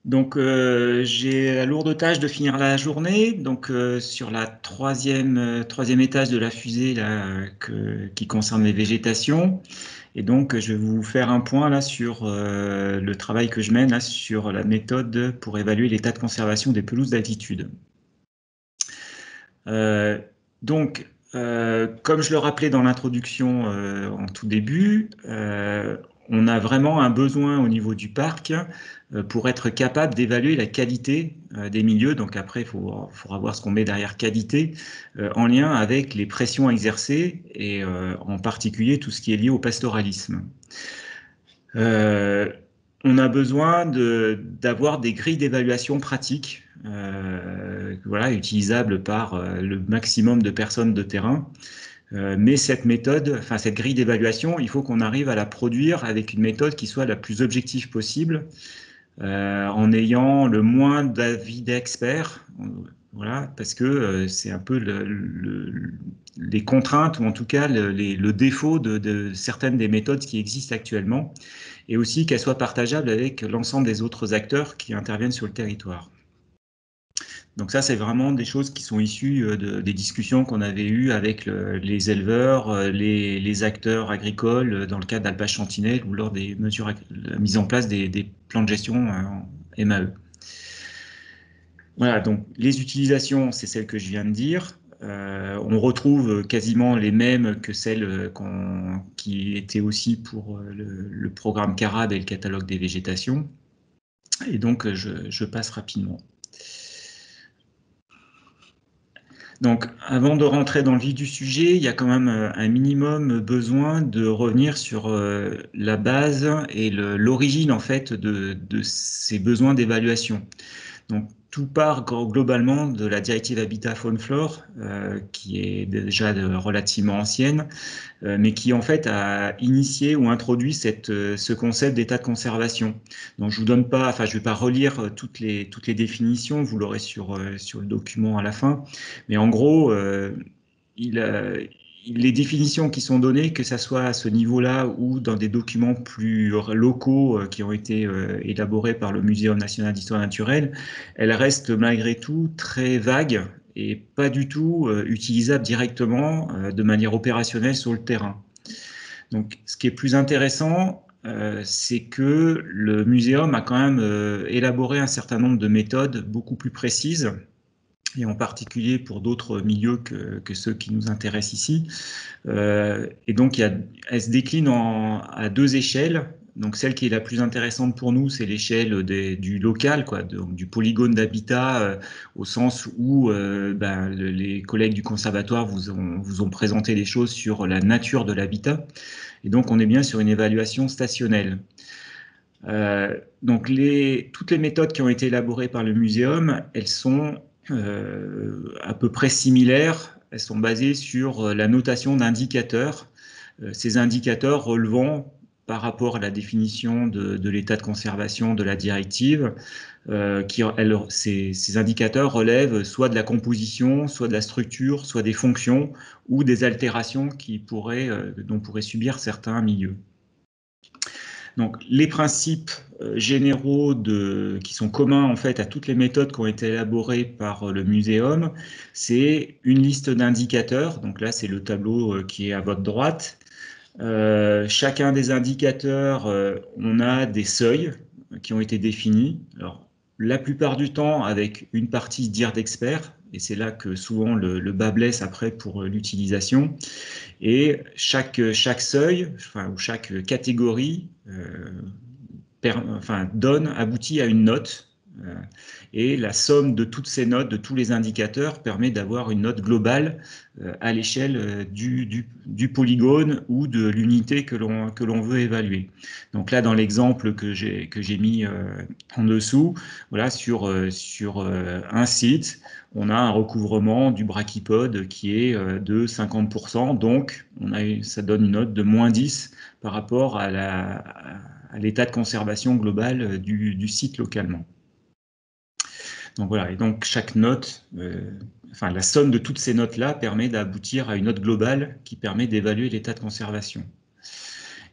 Donc, j'ai la lourde tâche de finir la journée. Donc, sur la troisième étage de la fusée là, qui concerne les végétations. Et donc, je vais vous faire un point là sur le travail que je mène là, sur la méthode pour évaluer l'état de conservation des pelouses d'altitude. Donc, comme je le rappelais dans l'introduction en tout début, on a vraiment un besoin au niveau du parc pour être capable d'évaluer la qualité des milieux. Donc après, il faudra voir ce qu'on met derrière qualité en lien avec les pressions exercées et en particulier tout ce qui est lié au pastoralisme. On a besoin d'avoir des grilles d'évaluation pratiques, voilà, utilisables par le maximum de personnes de terrain. Mais cette méthode, enfin cette grille d'évaluation, il faut qu'on arrive à la produire avec une méthode qui soit la plus objective possible, en ayant le moins d'avis d'experts. Voilà, parce que c'est un peu les contraintes, ou en tout cas le défaut de certaines des méthodes qui existent actuellement, et aussi qu'elles soient partageables avec l'ensemble des autres acteurs qui interviennent sur le territoire. Donc ça, c'est vraiment des choses qui sont issues des discussions qu'on avait eues avec les éleveurs, les acteurs agricoles dans le cadre d'Alpage Sentinelle ou lors des mesures, la mise en place des plans de gestion en MAE. Voilà, donc les utilisations, c'est celles que je viens de dire. On retrouve quasiment les mêmes que celles qui étaient aussi pour le programme CARAB et le catalogue des végétations. Et donc, je passe rapidement. Donc, avant de rentrer dans le vif du sujet, il y a quand même un minimum besoin de revenir sur la base et l'origine en fait de ces besoins d'évaluation. Donc, tout part globalement de la directive Habitat Faune Flore, qui est déjà relativement ancienne, mais qui en fait a initié ou introduit ce concept d'état de conservation. Donc je vous donne pas, enfin je vais pas relire toutes les définitions, vous l'aurez sur le document à la fin, mais en gros les définitions qui sont données, que ça soit à ce niveau-là ou dans des documents plus locaux qui ont été élaborés par le Muséum national d'histoire naturelle, elles restent malgré tout très vagues et pas du tout utilisable directement de manière opérationnelle sur le terrain. Donc, ce qui est plus intéressant, c'est que le muséum a quand même élaboré un certain nombre de méthodes beaucoup plus précises, et en particulier pour d'autres milieux que ceux qui nous intéressent ici. Et donc, elle se décline à deux échelles. Donc, celle qui est la plus intéressante pour nous, c'est l'échelle du local, quoi, donc du polygone d'habitat, au sens où les collègues du conservatoire vous ont présenté les choses sur la nature de l'habitat. Et donc, on est bien sur une évaluation stationnelle. Donc, toutes les méthodes qui ont été élaborées par le muséum, elles sont à peu près similaires. Elles sont basées sur la notation d'indicateurs. Ces indicateurs relevant par rapport à la définition de l'état de conservation de la directive, ces indicateurs relèvent soit de la composition, soit de la structure, soit des fonctions ou des altérations dont pourraient subir certains milieux. Donc, les principes généraux qui sont communs en fait à toutes les méthodes qui ont été élaborées par le muséum, c'est une liste d'indicateurs. Donc là, c'est le tableau qui est à votre droite. Chacun des indicateurs, on a des seuils qui ont été définis. Alors, la plupart du temps avec une partie dire d'expert, et c'est là que souvent le bas blesse après pour l'utilisation. Et chaque seuil, ou chaque catégorie aboutit à une note. Et la somme de toutes ces notes, de tous les indicateurs, permet d'avoir une note globale à l'échelle du polygone ou de l'unité que l'on veut évaluer. Donc là, dans l'exemple que j'ai mis en dessous, voilà, sur un site, on a un recouvrement du brachypode qui est de 50%, donc ça donne une note de -10 par rapport à l'état de conservation global du site localement. Donc voilà, et donc chaque note, la somme de toutes ces notes-là permet d'aboutir à une note globale qui permet d'évaluer l'état de conservation.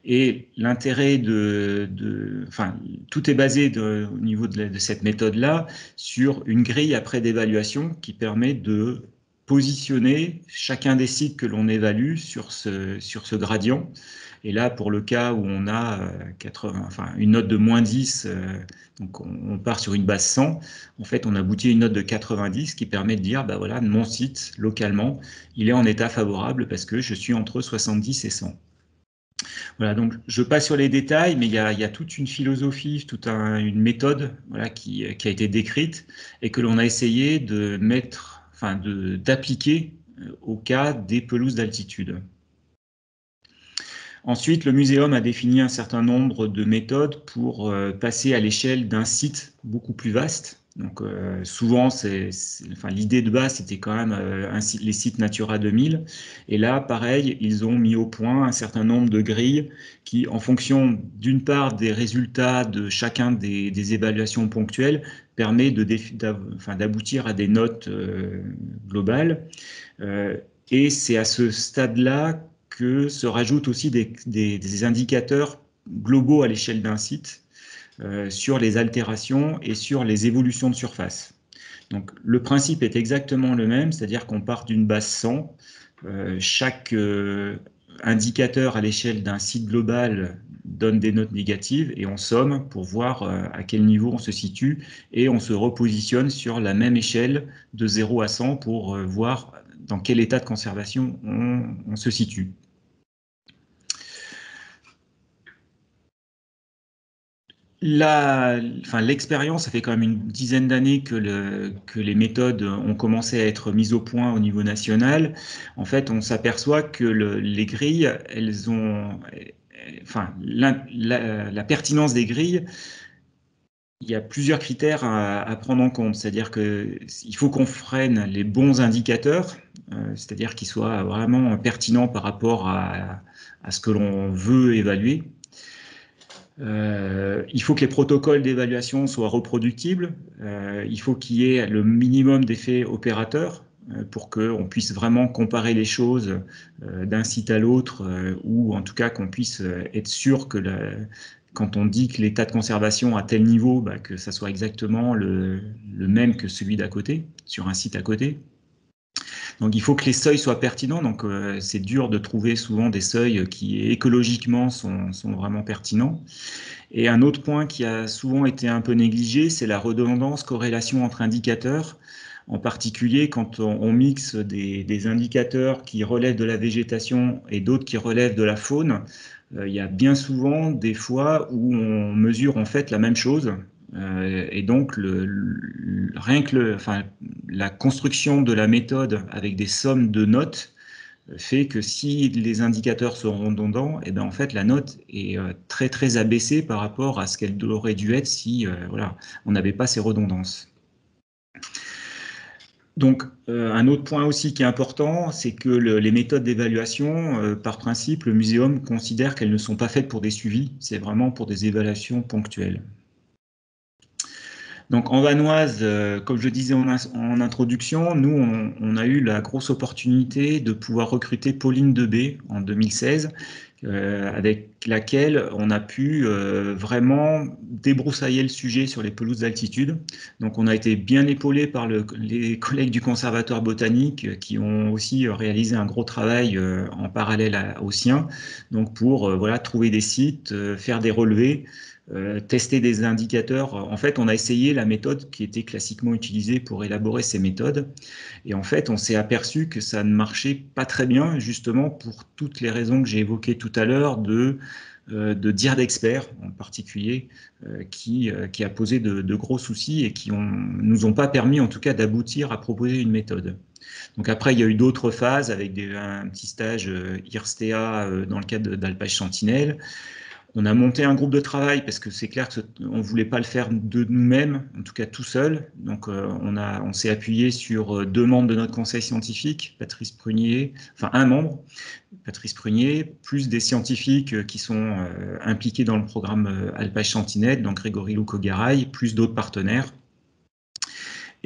Et l'intérêt enfin, tout est basé au niveau de cette méthode-là sur une grille après d'évaluation qui permet de positionner chacun des sites que l'on évalue sur ce gradient. Et là, pour le cas où on a une note de -10, donc on part sur une base 100, en fait, on aboutit à une note de 90 qui permet de dire, bah voilà, mon site, localement, il est en état favorable parce que je suis entre 70 et 100. Voilà, donc je passe sur les détails, mais il y a toute une philosophie, toute une méthode, voilà, qui a été décrite et que l'on a essayé de d'appliquer au cas des pelouses d'altitude. Ensuite, le muséum a défini un certain nombre de méthodes pour passer à l'échelle d'un site beaucoup plus vaste. Donc souvent, l'idée de base, c'était quand même les sites Natura 2000. Et là, pareil, ils ont mis au point un certain nombre de grilles qui, en fonction d'une part des résultats de chacun des évaluations ponctuelles, permet d'aboutir à des notes globales. Et c'est à ce stade-là que se rajoutent aussi des indicateurs globaux à l'échelle d'un site sur les altérations et sur les évolutions de surface. Donc le principe est exactement le même, c'est-à-dire qu'on part d'une base 100. Chaque indicateur à l'échelle d'un site global donne des notes négatives et on somme pour voir à quel niveau on se situe et on se repositionne sur la même échelle de 0 à 100 pour voir dans quel état de conservation on se situe. L'expérience, ça fait quand même une dizaine d'années que les méthodes ont commencé à être mises au point au niveau national. En fait, on s'aperçoit que les grilles, elles ont, enfin, la pertinence des grilles, il y a plusieurs critères à prendre en compte. C'est-à-dire qu'il faut qu'on freine les bons indicateurs, c'est-à-dire qu'ils soient vraiment pertinents par rapport à ce que l'on veut évaluer. Il faut que les protocoles d'évaluation soient reproductibles. Il faut qu'il y ait le minimum d'effets opérateurs pour qu'on puisse vraiment comparer les choses d'un site à l'autre ou en tout cas qu'on puisse être sûr que quand on dit que l'état de conservation à tel niveau, bah, que ça soit exactement le même que celui d'à côté, sur un site à côté. Donc il faut que les seuils soient pertinents, donc c'est dur de trouver souvent des seuils qui écologiquement sont vraiment pertinents. Et un autre point qui a souvent été un peu négligé, c'est la redondance, corrélation entre indicateurs, en particulier quand on mixe des indicateurs qui relèvent de la végétation et d'autres qui relèvent de la faune. Il y a bien souvent des fois où on mesure en fait la même chose. Et donc, rien que la construction de la méthode avec des sommes de notes fait que si les indicateurs sont redondants, et ben en fait la note est très très abaissée par rapport à ce qu'elle aurait dû être si voilà, on n'avait pas ces redondances. Donc un autre point aussi qui est important, c'est que les méthodes d'évaluation, par principe, le muséum considère qu'elles ne sont pas faites pour des suivis, c'est vraiment pour des évaluations ponctuelles. Donc en Vanoise, comme je disais en introduction, nous, on a eu la grosse opportunité de pouvoir recruter Pauline Debé en 2016, avec laquelle on a pu vraiment débroussailler le sujet sur les pelouses d'altitude. Donc on a été bien épaulé par les collègues du Conservatoire botanique qui ont aussi réalisé un gros travail en parallèle au sien, donc pour voilà, trouver des sites, faire des relevés, tester des indicateurs. En fait, on a essayé la méthode qui était classiquement utilisée pour élaborer ces méthodes. Et en fait, on s'est aperçu que ça ne marchait pas très bien, justement pour toutes les raisons que j'ai évoquées tout à l'heure, de dire d'experts en particulier, qui a posé de gros soucis et qui nous ont pas permis, en tout cas, d'aboutir à proposer une méthode. Donc après, il y a eu d'autres phases avec un petit stage IRSTEA dans le cadre d'Alpage Sentinelle. On a monté un groupe de travail parce que c'est clair qu'on ne voulait pas le faire de nous-mêmes, en tout cas tout seul. Donc on s'est appuyé sur 2 membres de notre conseil scientifique, Patrice Prunier, enfin un membre, Patrice Prunier, plus des scientifiques qui sont impliqués dans le programme Alpage Sentinelle, donc Grégory Loukogaray, plus d'autres partenaires.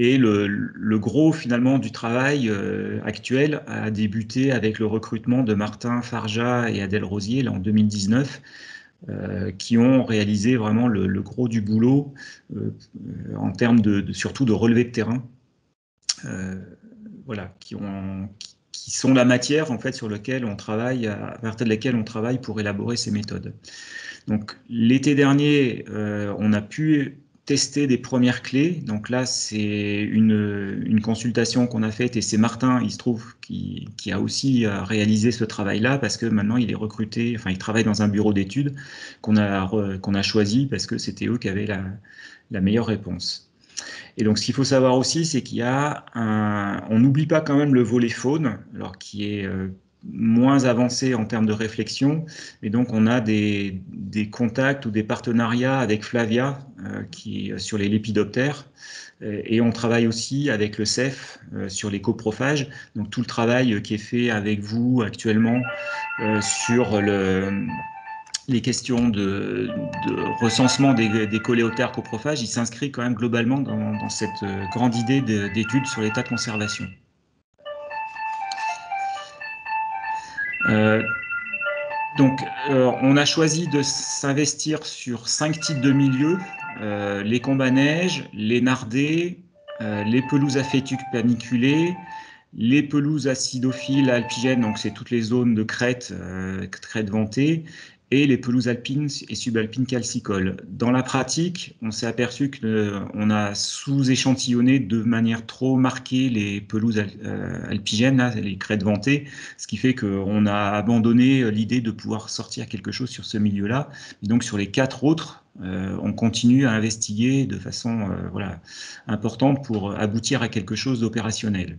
Et le gros finalement du travail actuel a débuté avec le recrutement de Martin Farja et Adèle Rosier là, en 2019, qui ont réalisé vraiment le gros du boulot en termes surtout de relevé de terrain. Voilà, qui sont la matière en fait sur laquelle on travaille, à partir de laquelle on travaille pour élaborer ces méthodes. Donc l'été dernier, on a pu tester des premières clés. Donc là, c'est une consultation qu'on a faite et c'est Martin, il se trouve, qui a aussi réalisé ce travail-là parce que maintenant il est recruté, enfin il travaille dans un bureau d'études qu'on a choisi parce que c'était eux qui avaient la meilleure réponse. Et donc, ce qu'il faut savoir aussi, c'est qu'il y a on n'oublie pas quand même le volet faune, alors qui est moins avancé en termes de réflexion, mais donc on a des contacts ou des partenariats avec Flavia, qui sur les lépidoptères, et on travaille aussi avec le CEF sur les coprophages. Donc tout le travail qui est fait avec vous actuellement sur les questions de recensement des coléoptères coprophages, il s'inscrit quand même globalement dans cette grande idée d'études sur l'état de conservation. Donc, on a choisi de s'investir sur 5 types de milieux, les combes à neige, les nardés, les pelouses à fétuques paniculées, les pelouses acidophiles alpigènes, donc c'est toutes les zones de crête, crête ventée, et les pelouses alpines et subalpines calcicoles. Dans la pratique, on s'est aperçu qu'on a sous-échantillonné de manière trop marquée les pelouses alpigènes, là, les crêtes ventées, ce qui fait qu'on a abandonné l'idée de pouvoir sortir quelque chose sur ce milieu-là. Et donc sur les 4 autres, on continue à investiguer de façon voilà, importante pour aboutir à quelque chose d'opérationnel.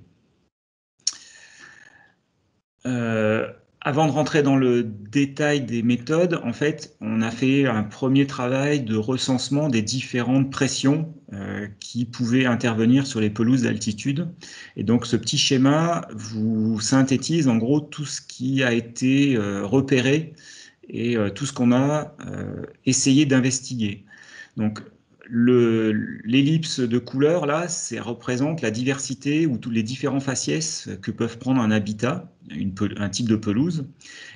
Avant de rentrer dans le détail des méthodes, en fait, on a fait un premier travail de recensement des différentes pressions qui pouvaient intervenir sur les pelouses d'altitude. Et donc, ce petit schéma vous synthétise en gros tout ce qui a été repéré et tout ce qu'on a essayé d'investiguer. Donc, l'ellipse de couleur, là, ça représente la diversité ou tous les différents faciès que peuvent prendre un habitat, un type de pelouse.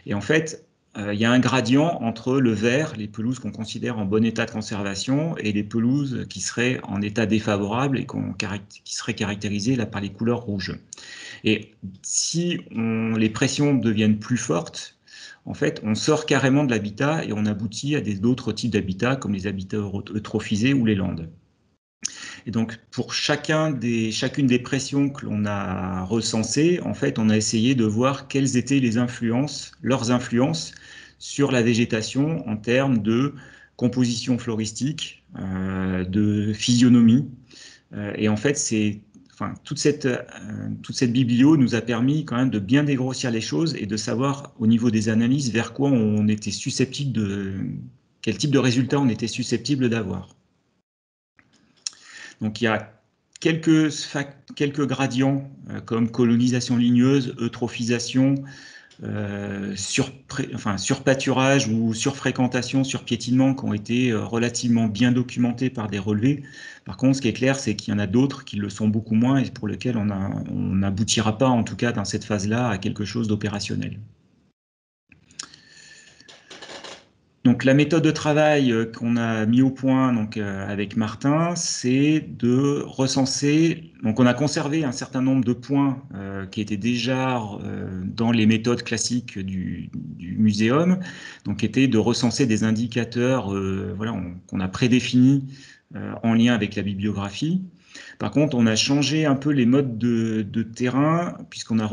Et en fait, il y a un gradient entre le vert, les pelouses qu'on considère en bon état de conservation, et les pelouses qui seraient en état défavorable et qui seraient caractérisées là, par les couleurs rouges. Et si les pressions deviennent plus fortes, en fait, on sort carrément de l'habitat et on aboutit à d'autres types d'habitats, comme les habitats eutrophisés ou les landes. Et donc, pour chacune des pressions que l'on a recensées, en fait, on a essayé de voir quelles étaient leurs influences sur la végétation en termes de composition floristique, de physionomie. Et en fait, toute cette biblio nous a permis quand même de bien dégrossir les choses et de savoir au niveau des analyses vers quoi on était susceptible quel type de résultat on était susceptible d'avoir. Donc il y a quelques gradients comme colonisation ligneuse, eutrophisation, surpâturage ou surfréquentation, surpiétinement qui ont été relativement bien documentés par des relevés. Par contre, ce qui est clair, c'est qu'il y en a d'autres qui le sont beaucoup moins et pour lesquels on n'aboutira pas, en tout cas dans cette phase-là, à quelque chose d'opérationnel. Donc la méthode de travail qu'on a mis au point avec Martin, c'est de recenser. Donc on a conservé un certain nombre de points qui étaient déjà dans les méthodes classiques du muséum, donc qui étaient de recenser des indicateurs voilà, qu'on a prédéfinis en lien avec la bibliographie. Par contre, on a changé un peu les modes de terrain puisqu'on a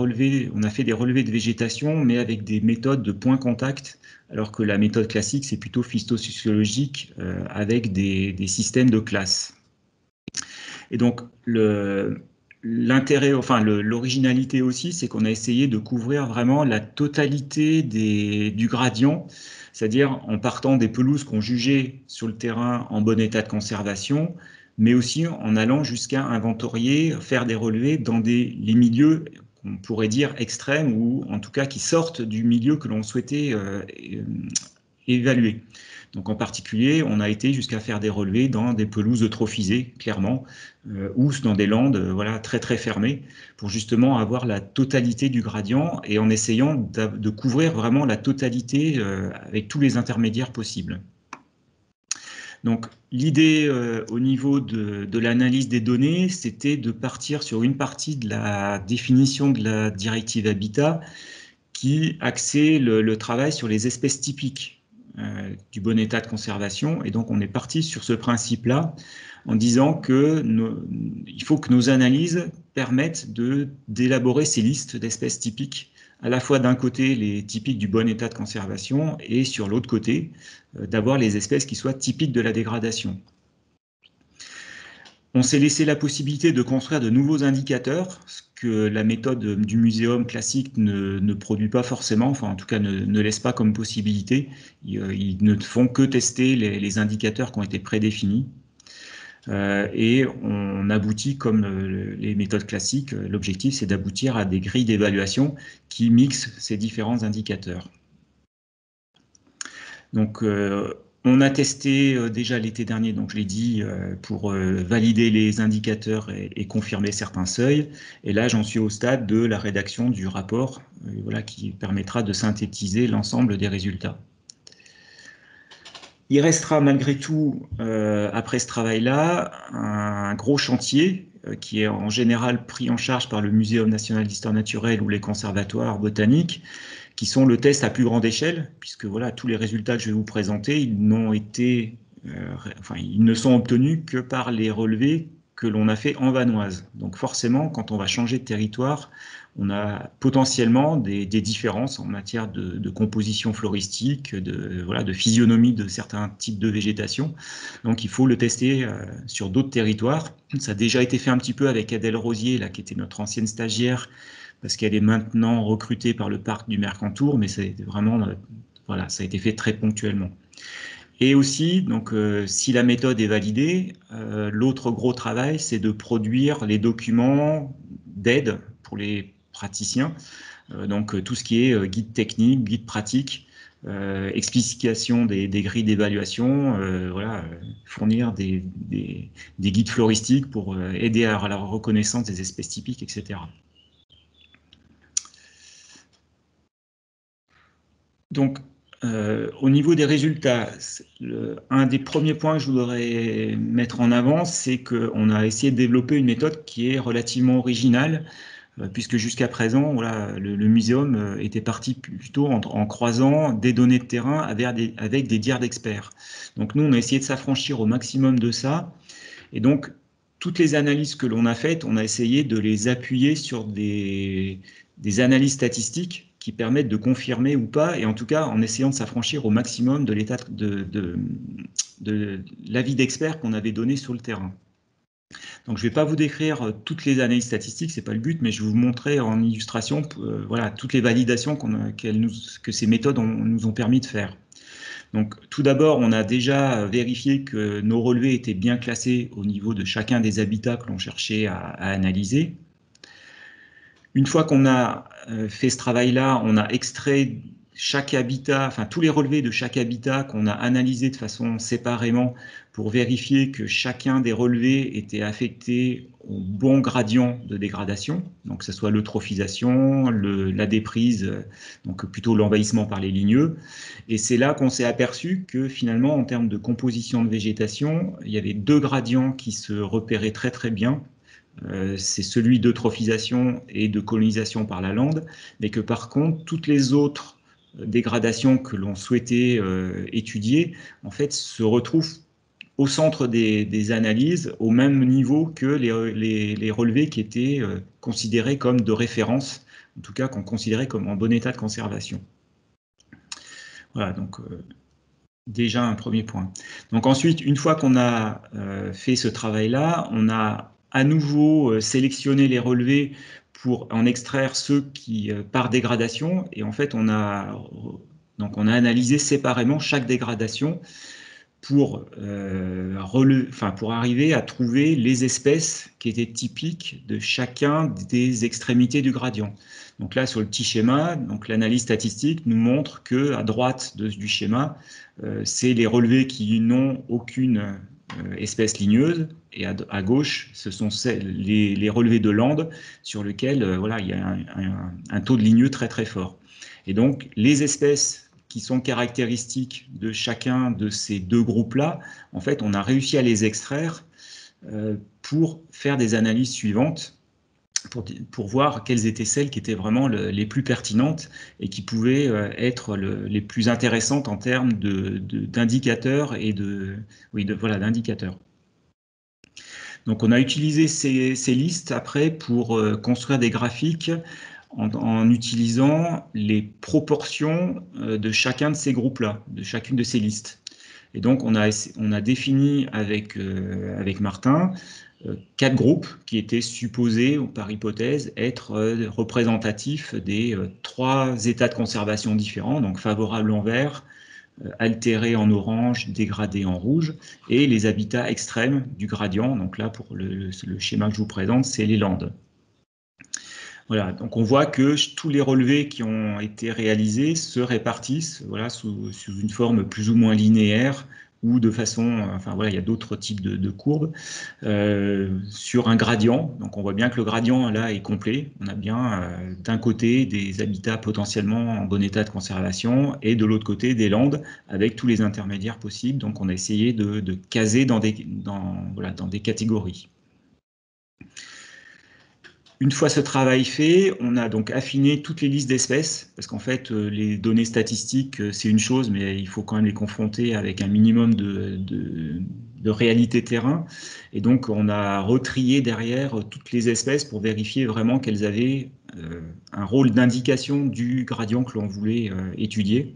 fait des relevés de végétation, mais avec des méthodes de point contact, alors que la méthode classique, c'est plutôt phytosociologique avec des systèmes de classes. Et donc, l'intérêt, enfin l'originalité aussi, c'est qu'on a essayé de couvrir vraiment la totalité du gradient, c'est-à-dire en partant des pelouses qu'on jugeait sur le terrain en bon état de conservation, mais aussi en allant jusqu'à inventorier, faire des relevés dans les milieux qu'on pourrait dire extrêmes ou en tout cas qui sortent du milieu que l'on souhaitait évalués. Donc en particulier, on a été jusqu'à faire des relevés dans des pelouses eutrophisées, clairement, ou dans des landes voilà, très très fermées, pour justement avoir la totalité du gradient et en essayant de couvrir vraiment la totalité avec tous les intermédiaires possibles. Donc l'idée au niveau de l'analyse des données, c'était de partir sur une partie de la définition de la directive Habitat qui axait le travail sur les espèces typiques du bon état de conservation. Et donc on est parti sur ce principe-là en disant qu'il faut que nos analyses permettent d'élaborer ces listes d'espèces typiques, à la fois d'un côté les typiques du bon état de conservation et sur l'autre côté d'avoir les espèces qui soient typiques de la dégradation. On s'est laissé la possibilité de construire de nouveaux indicateurs, ce que la méthode du muséum classique ne produit pas forcément, enfin en tout cas ne laisse pas comme possibilité. Ils ne font que tester les indicateurs qui ont été prédéfinis. Et on aboutit, comme les méthodes classiques, l'objectif c'est d'aboutir à des grilles d'évaluation qui mixent ces différents indicateurs. Donc, on a testé déjà l'été dernier, donc je l'ai dit, pour valider les indicateurs et confirmer certains seuils. Et là, j'en suis au stade de la rédaction du rapport, voilà, qui permettra de synthétiser l'ensemble des résultats. Il restera malgré tout, après ce travail-là, un gros chantier qui est en général pris en charge par le Muséum national d'histoire naturelle ou les conservatoires botaniques, qui sont le test à plus grande échelle, puisque voilà, tous les résultats que je vais vous présenter, ils ne sont obtenus que par les relevés que l'on a fait en Vanoise. Donc forcément, quand on va changer de territoire, on a potentiellement des différences en matière de composition floristique, de physionomie de certains types de végétation. Donc il faut le tester sur d'autres territoires. Ça a déjà été fait un petit peu avec Adèle Rosier, là, qui était notre ancienne stagiaire, parce qu'elle est maintenant recrutée par le parc du Mercantour, mais c'est vraiment, voilà, ça a été fait très ponctuellement. Et aussi, donc, si la méthode est validée, l'autre gros travail, c'est de produire les documents d'aide pour les praticiens, donc tout ce qui est guide technique, guide pratique, explication des grilles d'évaluation, voilà, fournir des guides floristiques pour aider à la reconnaissance des espèces typiques, etc. Donc, au niveau des résultats, un des premiers points que je voudrais mettre en avant, c'est qu'on a essayé de développer une méthode qui est relativement originale, puisque jusqu'à présent, voilà, le muséum était parti plutôt en croisant des données de terrain avec des dires d'experts. Donc nous, on a essayé de s'affranchir au maximum de ça, et donc toutes les analyses que l'on a faites, on a essayé de les appuyer sur des analyses statistiques qui permettent de confirmer ou pas, et en tout cas en essayant de s'affranchir au maximum de l'état de l'avis d'experts qu'on avait donné sur le terrain. Donc je ne vais pas vous décrire toutes les analyses statistiques, ce n'est pas le but, mais je vais vous montrer en illustration voilà, toutes les validations que ces méthodes nous ont permis de faire. Donc tout d'abord, on a déjà vérifié que nos relevés étaient bien classés au niveau de chacun des habitats que l'on cherchait à analyser. Une fois qu'on a fait ce travail-là, on a extrait chaque habitat, enfin tous les relevés de chaque habitat qu'on a analysé de façon séparément pour vérifier que chacun des relevés était affecté au bon gradient de dégradation, donc que ce soit l'eutrophisation, la déprise, donc plutôt l'envahissement par les ligneux. Et c'est là qu'on s'est aperçu que finalement, en termes de composition de végétation, il y avait deux gradients qui se repéraient très très bien. C'est celui d'eutrophisation et de colonisation par la lande, mais que par contre, toutes les autres dégradations que l'on souhaitait étudier, en fait, se retrouvent au centre des analyses, au même niveau que les relevés qui étaient considérés comme de référence, en tout cas qu'on considérait comme en bon état de conservation. Voilà, donc déjà un premier point. Donc ensuite, une fois qu'on a fait ce travail-là, on a à nouveau sélectionner les relevés pour en extraire ceux qui, par dégradation, et en fait on a analysé séparément chaque dégradation pour arriver à trouver les espèces qui étaient typiques de chacun des extrémités du gradient. Donc là, sur le petit schéma, donc l'analyse statistique nous montre que à droite du schéma, c'est les relevés qui n'ont aucune espèce ligneuse, et à gauche, ce sont les relevés de Land sur lesquels voilà, il y a un taux de ligneux très très fort. Et donc, les espèces qui sont caractéristiques de chacun de ces deux groupes-là, en fait, on a réussi à les extraire pour faire des analyses suivantes, pour voir quelles étaient celles qui étaient vraiment les plus pertinentes et qui pouvaient être les plus intéressantes en termes d'indicateurs et voilà, d'indicateurs. Donc on a utilisé ces listes après pour construire des graphiques en utilisant les proportions de chacun de ces groupes-là, de chacune de ces listes. Et donc on a défini avec Martin 4 groupes qui étaient supposés, par hypothèse, être représentatifs des 3 états de conservation différents, donc favorables en vert, altérés en orange, dégradés en rouge, et les habitats extrêmes du gradient. Donc là, pour le schéma que je vous présente, c'est les landes. Voilà, donc on voit que tous les relevés qui ont été réalisés se répartissent voilà, sous une forme plus ou moins linéaire ou de façon, enfin voilà, il y a d'autres types de courbes sur un gradient. Donc on voit bien que le gradient là est complet. On a bien d'un côté des habitats potentiellement en bon état de conservation et de l'autre côté des landes avec tous les intermédiaires possibles. Donc on a essayé de caser dans des catégories. Une fois ce travail fait, on a donc affiné toutes les listes d'espèces, parce qu'en fait, les données statistiques, c'est une chose, mais il faut quand même les confronter avec un minimum de réalité terrain. Et donc, on a retrié derrière toutes les espèces pour vérifier vraiment qu'elles avaient un rôle d'indication du gradient que l'on voulait étudier.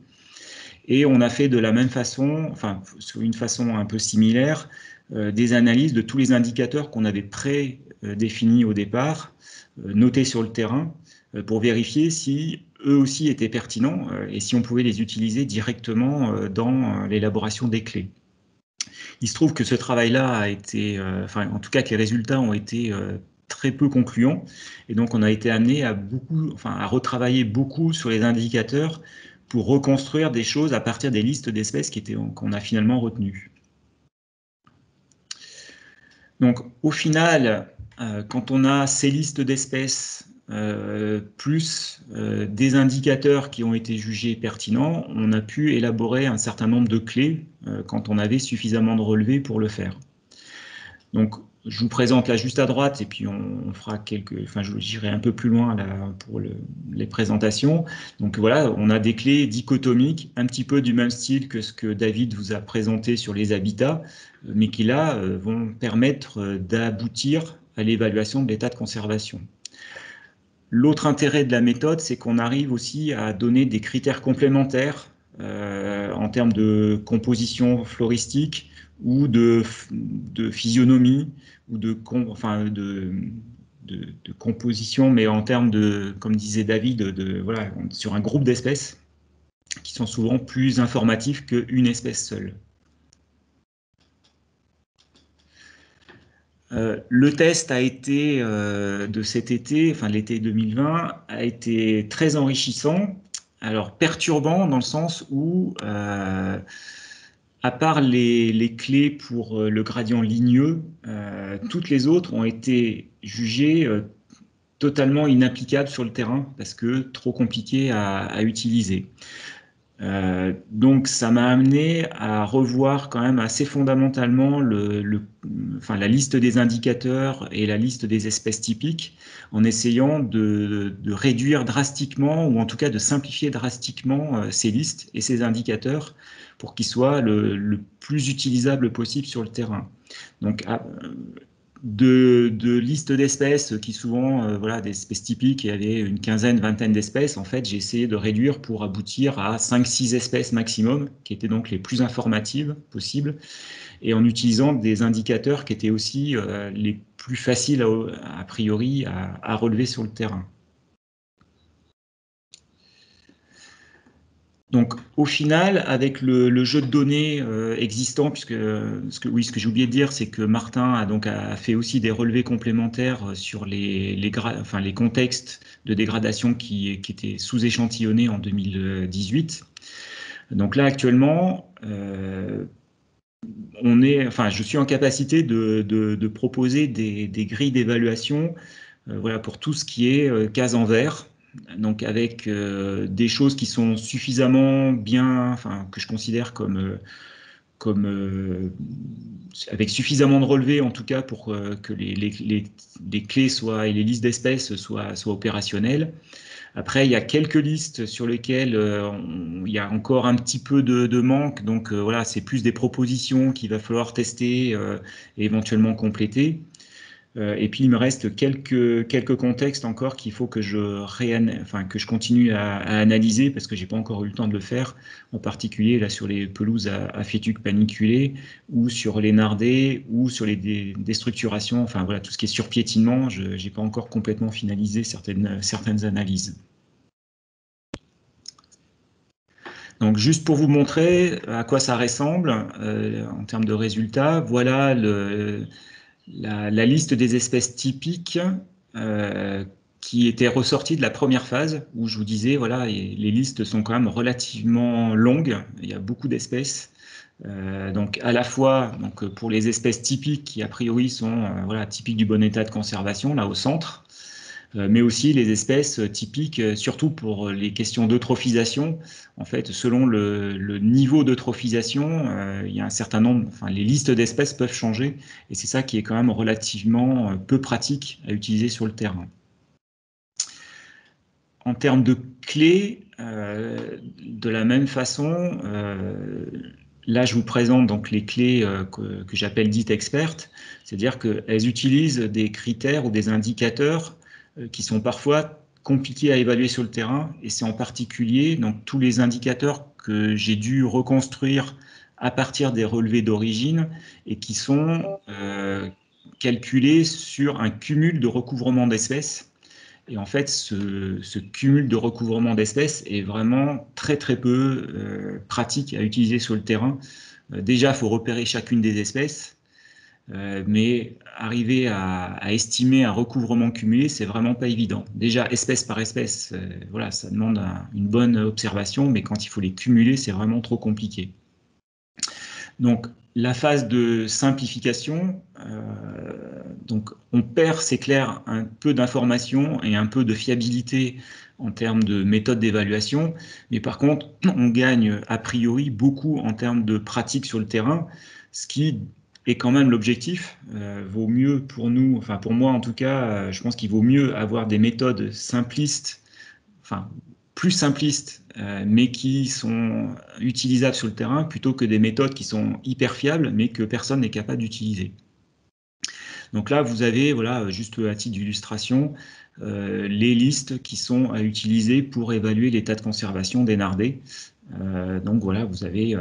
Et on a fait de la même façon, enfin, sur une façon un peu similaire, des analyses de tous les indicateurs qu'on avait prédéfinis au départ, notés sur le terrain, pour vérifier si eux aussi étaient pertinents et si on pouvait les utiliser directement dans l'élaboration des clés. Il se trouve que ce travail-là a été, enfin, en tout cas que les résultats ont été très peu concluants, et donc on a été amené à retravailler beaucoup sur les indicateurs pour reconstruire des choses à partir des listes d'espèces qu'on a finalement retenues. Donc au final, quand on a ces listes d'espèces plus des indicateurs qui ont été jugés pertinents, on a pu élaborer un certain nombre de clés quand on avait suffisamment de relevés pour le faire. Donc je vous présente là juste à droite et puis on fera j'irai un peu plus loin là pour les présentations. Donc voilà, on a des clés dichotomiques, un petit peu du même style que ce que David vous a présenté sur les habitats, mais qui là vont permettre d'aboutir à l'évaluation de l'état de conservation. L'autre intérêt de la méthode, c'est qu'on arrive aussi à donner des critères complémentaires en termes de composition floristique ou de physionomie ou de composition, mais en termes de, comme disait David, voilà, sur un groupe d'espèces qui sont souvent plus informatifs qu'une espèce seule. Le test a été de cet été, enfin l'été 2020, a été très enrichissant. Alors perturbant dans le sens où, à part les clés pour le gradient ligneux, toutes les autres ont été jugées totalement inapplicables sur le terrain parce que trop compliquées à utiliser. Donc ça m'a amené à revoir quand même assez fondamentalement la liste des indicateurs et la liste des espèces typiques en essayant de réduire drastiquement ou en tout cas de simplifier drastiquement ces listes et ces indicateurs pour qu'ils soient le plus utilisables possible sur le terrain. Donc de listes d'espèces qui souvent, voilà, des espèces typiques, il y avait une quinzaine, vingtaine d'espèces. En fait, j'ai essayé de réduire pour aboutir à 5-6 espèces maximum, qui étaient donc les plus informatives possibles, et en utilisant des indicateurs qui étaient aussi les plus faciles a priori à relever sur le terrain. Donc, au final, avec le jeu de données existant, puisque ce que j'ai oublié de dire, c'est que Martin a fait aussi des relevés complémentaires sur les contextes de dégradation qui étaient sous-échantillonnés en 2018. Donc là, actuellement, je suis en capacité de proposer des grilles d'évaluation, voilà, pour tout ce qui est case en vert. Donc avec des choses qui sont suffisamment bien, enfin que je considère comme avec suffisamment de relevés en tout cas pour que les clés soient et les listes d'espèces soient opérationnelles. Après, il y a quelques listes sur lesquelles il y a encore un petit peu de manque, donc voilà, c'est plus des propositions qu'il va falloir tester et éventuellement compléter. Et puis il me reste quelques contextes encore qu'il faut que que je continue à analyser parce que j'ai pas encore eu le temps de le faire, en particulier là sur les pelouses à fétuques paniculés ou sur les nardés ou sur les déstructurations, enfin voilà, tout ce qui est surpiétinement, je n'ai pas encore complètement finalisé certaines analyses. Donc juste pour vous montrer à quoi ça ressemble en termes de résultats, voilà la liste des espèces typiques qui était ressortie de la première phase où je vous disais, voilà, les listes sont quand même relativement longues, il y a beaucoup d'espèces. Donc à la fois donc, pour les espèces typiques qui a priori sont voilà, typiques du bon état de conservation, là au centre, mais aussi les espèces typiques, surtout pour les questions d'eutrophisation. En fait, selon le niveau d'eutrophisation, il y a un certain nombre, enfin, les listes d'espèces peuvent changer, et c'est ça qui est quand même relativement peu pratique à utiliser sur le terrain. En termes de clés, de la même façon, là je vous présente donc les clés que j'appelle dites expertes, c'est-à-dire qu'elles utilisent des critères ou des indicateurs qui sont parfois compliqués à évaluer sur le terrain, et c'est en particulier donc, tous les indicateurs que j'ai dû reconstruire à partir des relevés d'origine et qui sont calculés sur un cumul de recouvrement d'espèces. Et en fait, ce cumul de recouvrement d'espèces est vraiment très très peu pratique à utiliser sur le terrain. Déjà, il faut repérer chacune des espèces, mais arriver à estimer un recouvrement cumulé, c'est vraiment pas évident. Déjà, espèce par espèce, voilà, ça demande une bonne observation, mais quand il faut les cumuler, c'est vraiment trop compliqué. Donc, la phase de simplification, donc on perd, c'est clair, un peu d'informations et un peu de fiabilité en termes de méthode d'évaluation, mais par contre, on gagne a priori beaucoup en termes de pratique sur le terrain, ce qui est quand même l'objectif. Vaut mieux pour nous, enfin pour moi en tout cas, je pense qu'il vaut mieux avoir des méthodes simplistes, enfin plus simplistes, mais qui sont utilisables sur le terrain, plutôt que des méthodes qui sont hyper fiables, mais que personne n'est capable d'utiliser. Donc là, vous avez, voilà, juste à titre d'illustration, les listes qui sont à utiliser pour évaluer l'état de conservation des nardés. Donc voilà, vous avez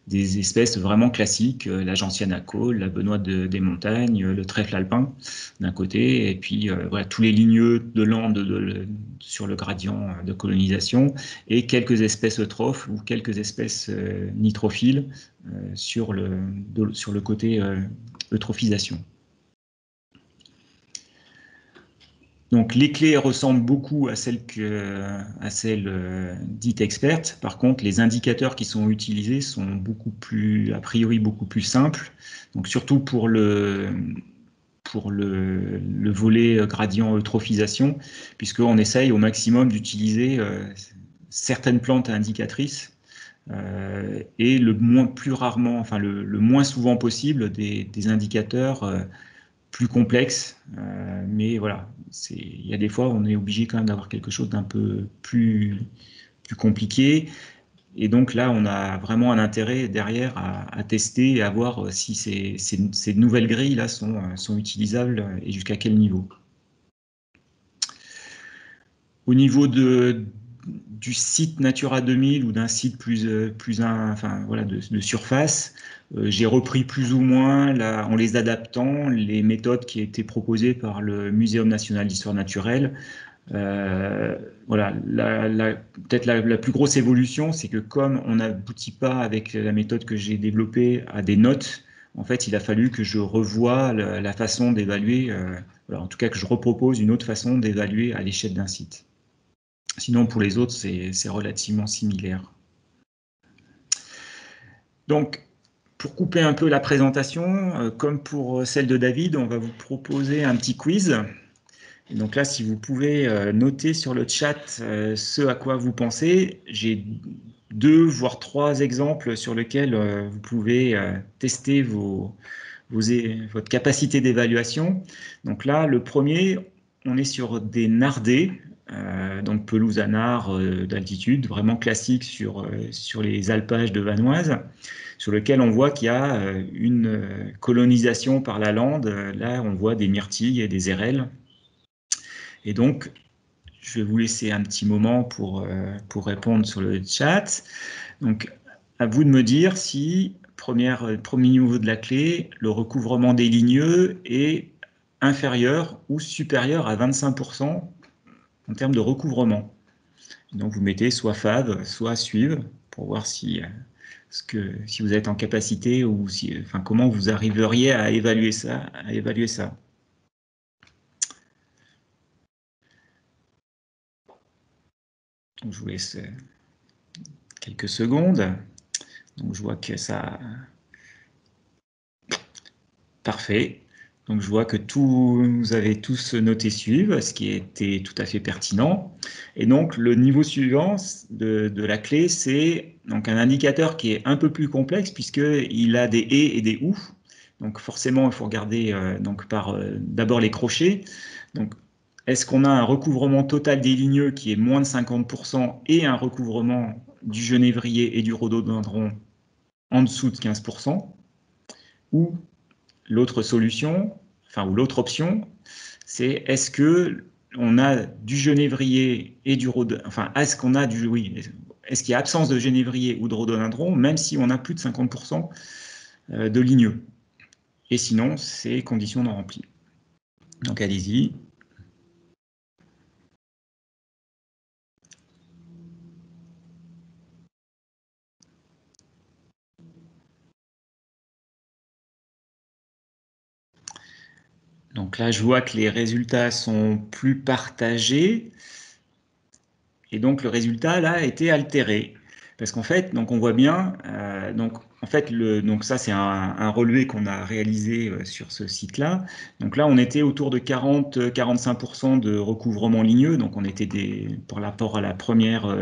des espèces vraiment classiques, la gentiane à col, la benoîte des montagnes, le trèfle alpin d'un côté, et puis voilà, tous les ligneux de landes sur le gradient de colonisation, et quelques espèces eutrophes ou quelques espèces nitrophiles sur le côté eutrophisation. Donc les clés ressemblent beaucoup à celles dites expertes. Par contre, les indicateurs qui sont utilisés sont a priori beaucoup plus simples. Donc surtout pour le volet gradient eutrophisation, puisqu'on essaye au maximum d'utiliser certaines plantes indicatrices et le moins souvent possible des indicateurs plus complexe, mais voilà, il y a des fois on est obligé quand même d'avoir quelque chose d'un peu plus compliqué, et donc là on a vraiment un intérêt derrière à tester et à voir si ces nouvelles grilles là sont utilisables et jusqu'à quel niveau. Au niveau du site Natura 2000 ou d'un site de surface, j'ai repris plus ou moins, en les adaptant, les méthodes qui étaient proposées par le Muséum national d'histoire naturelle. Voilà, peut-être la plus grosse évolution, c'est que comme on n'aboutit pas avec la méthode que j'ai développée à des notes, en fait, il a fallu que je revoie la façon d'évaluer, voilà, en tout cas que je repropose une autre façon d'évaluer à l'échelle d'un site. Sinon, pour les autres, c'est relativement similaire. Donc, pour couper un peu la présentation, comme pour celle de David, on va vous proposer un petit quiz. Et donc là, si vous pouvez noter sur le chat ce à quoi vous pensez, j'ai 2 voire 3 exemples sur lesquels vous pouvez tester votre capacité d'évaluation. Donc là, le premier, on est sur des nardés, donc pelouse à nard d'altitude, vraiment classique sur les alpages de Vanoise, sur lequel on voit qu'il y a une colonisation par la lande. Là, on voit des myrtilles et des érelles. Et donc, je vais vous laisser un petit moment pour répondre sur le chat. Donc, à vous de me dire si, premier niveau de la clé, le recouvrement des ligneux est inférieur ou supérieur à 25% en termes de recouvrement. Donc, vous mettez soit Fave, soit Suivre pour voir si vous êtes en capacité ou comment vous arriveriez à évaluer ça. Donc, je vous laisse quelques secondes. Donc, je vois que ça... Parfait. Donc, je vois que vous avez tous noté suivre, ce qui était tout à fait pertinent. Et donc, le niveau suivant de la clé, c'est donc un indicateur qui est un peu plus complexe puisqu'il a des et des ou. Donc, forcément, il faut regarder par d'abord les crochets. Donc, est-ce qu'on a un recouvrement total des ligneux qui est moins de 50% et un recouvrement du genévrier et du rhododendron en dessous de 15%, ou l'autre solution, ou l'autre option, c'est est-ce que on a du genévrier et du rhododendron, est-ce qu'on a est-ce qu'il y a absence de genévrier ou de rhododendron, même si on a plus de 50% de ligneux. Et sinon, c'est conditions non remplies. Donc allez-y. Donc là, je vois que les résultats sont plus partagés. Et donc, le résultat, là, a été altéré. Parce qu'en fait, donc on voit bien, donc ça, c'est un relevé qu'on a réalisé sur ce site-là. Donc là, on était autour de 40-45% de recouvrement ligneux. Donc, on était par rapport à la première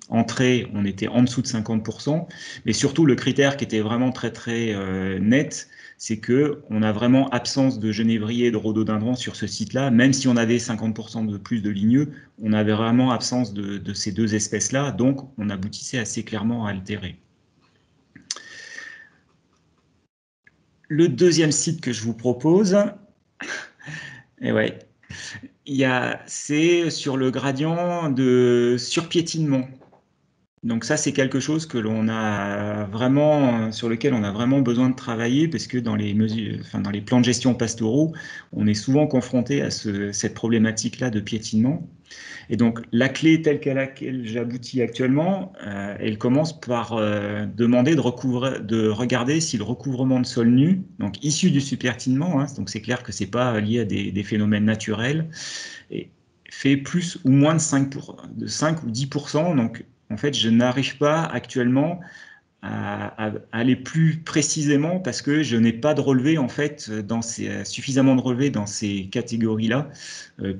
entrée, on était en dessous de 50%. Mais surtout, le critère qui était vraiment très, très net, c'est qu'on a vraiment absence de genévrier et de rhododendron sur ce site-là. Même si on avait 50% de plus de ligneux, on avait vraiment absence de ces deux espèces-là, donc on aboutissait assez clairement à altérer. Le deuxième site que je vous propose, c'est sur le gradient de surpiétinement. Donc ça, c'est quelque chose sur lequel on a vraiment besoin de travailler, parce que dans les plans de gestion pastoraux, on est souvent confronté à cette problématique-là de piétinement. Et donc, la clé telle qu'à laquelle j'aboutis actuellement, elle commence par demander de regarder si le recouvrement de sol nu, donc issu du supertinement, donc c'est clair que c'est pas lié à des phénomènes naturels, et fait plus ou moins de 5 ou 10%. Donc, en fait, je n'arrive pas actuellement à aller plus précisément parce que je n'ai pas de relevé, en fait, suffisamment de relevé dans ces catégories-là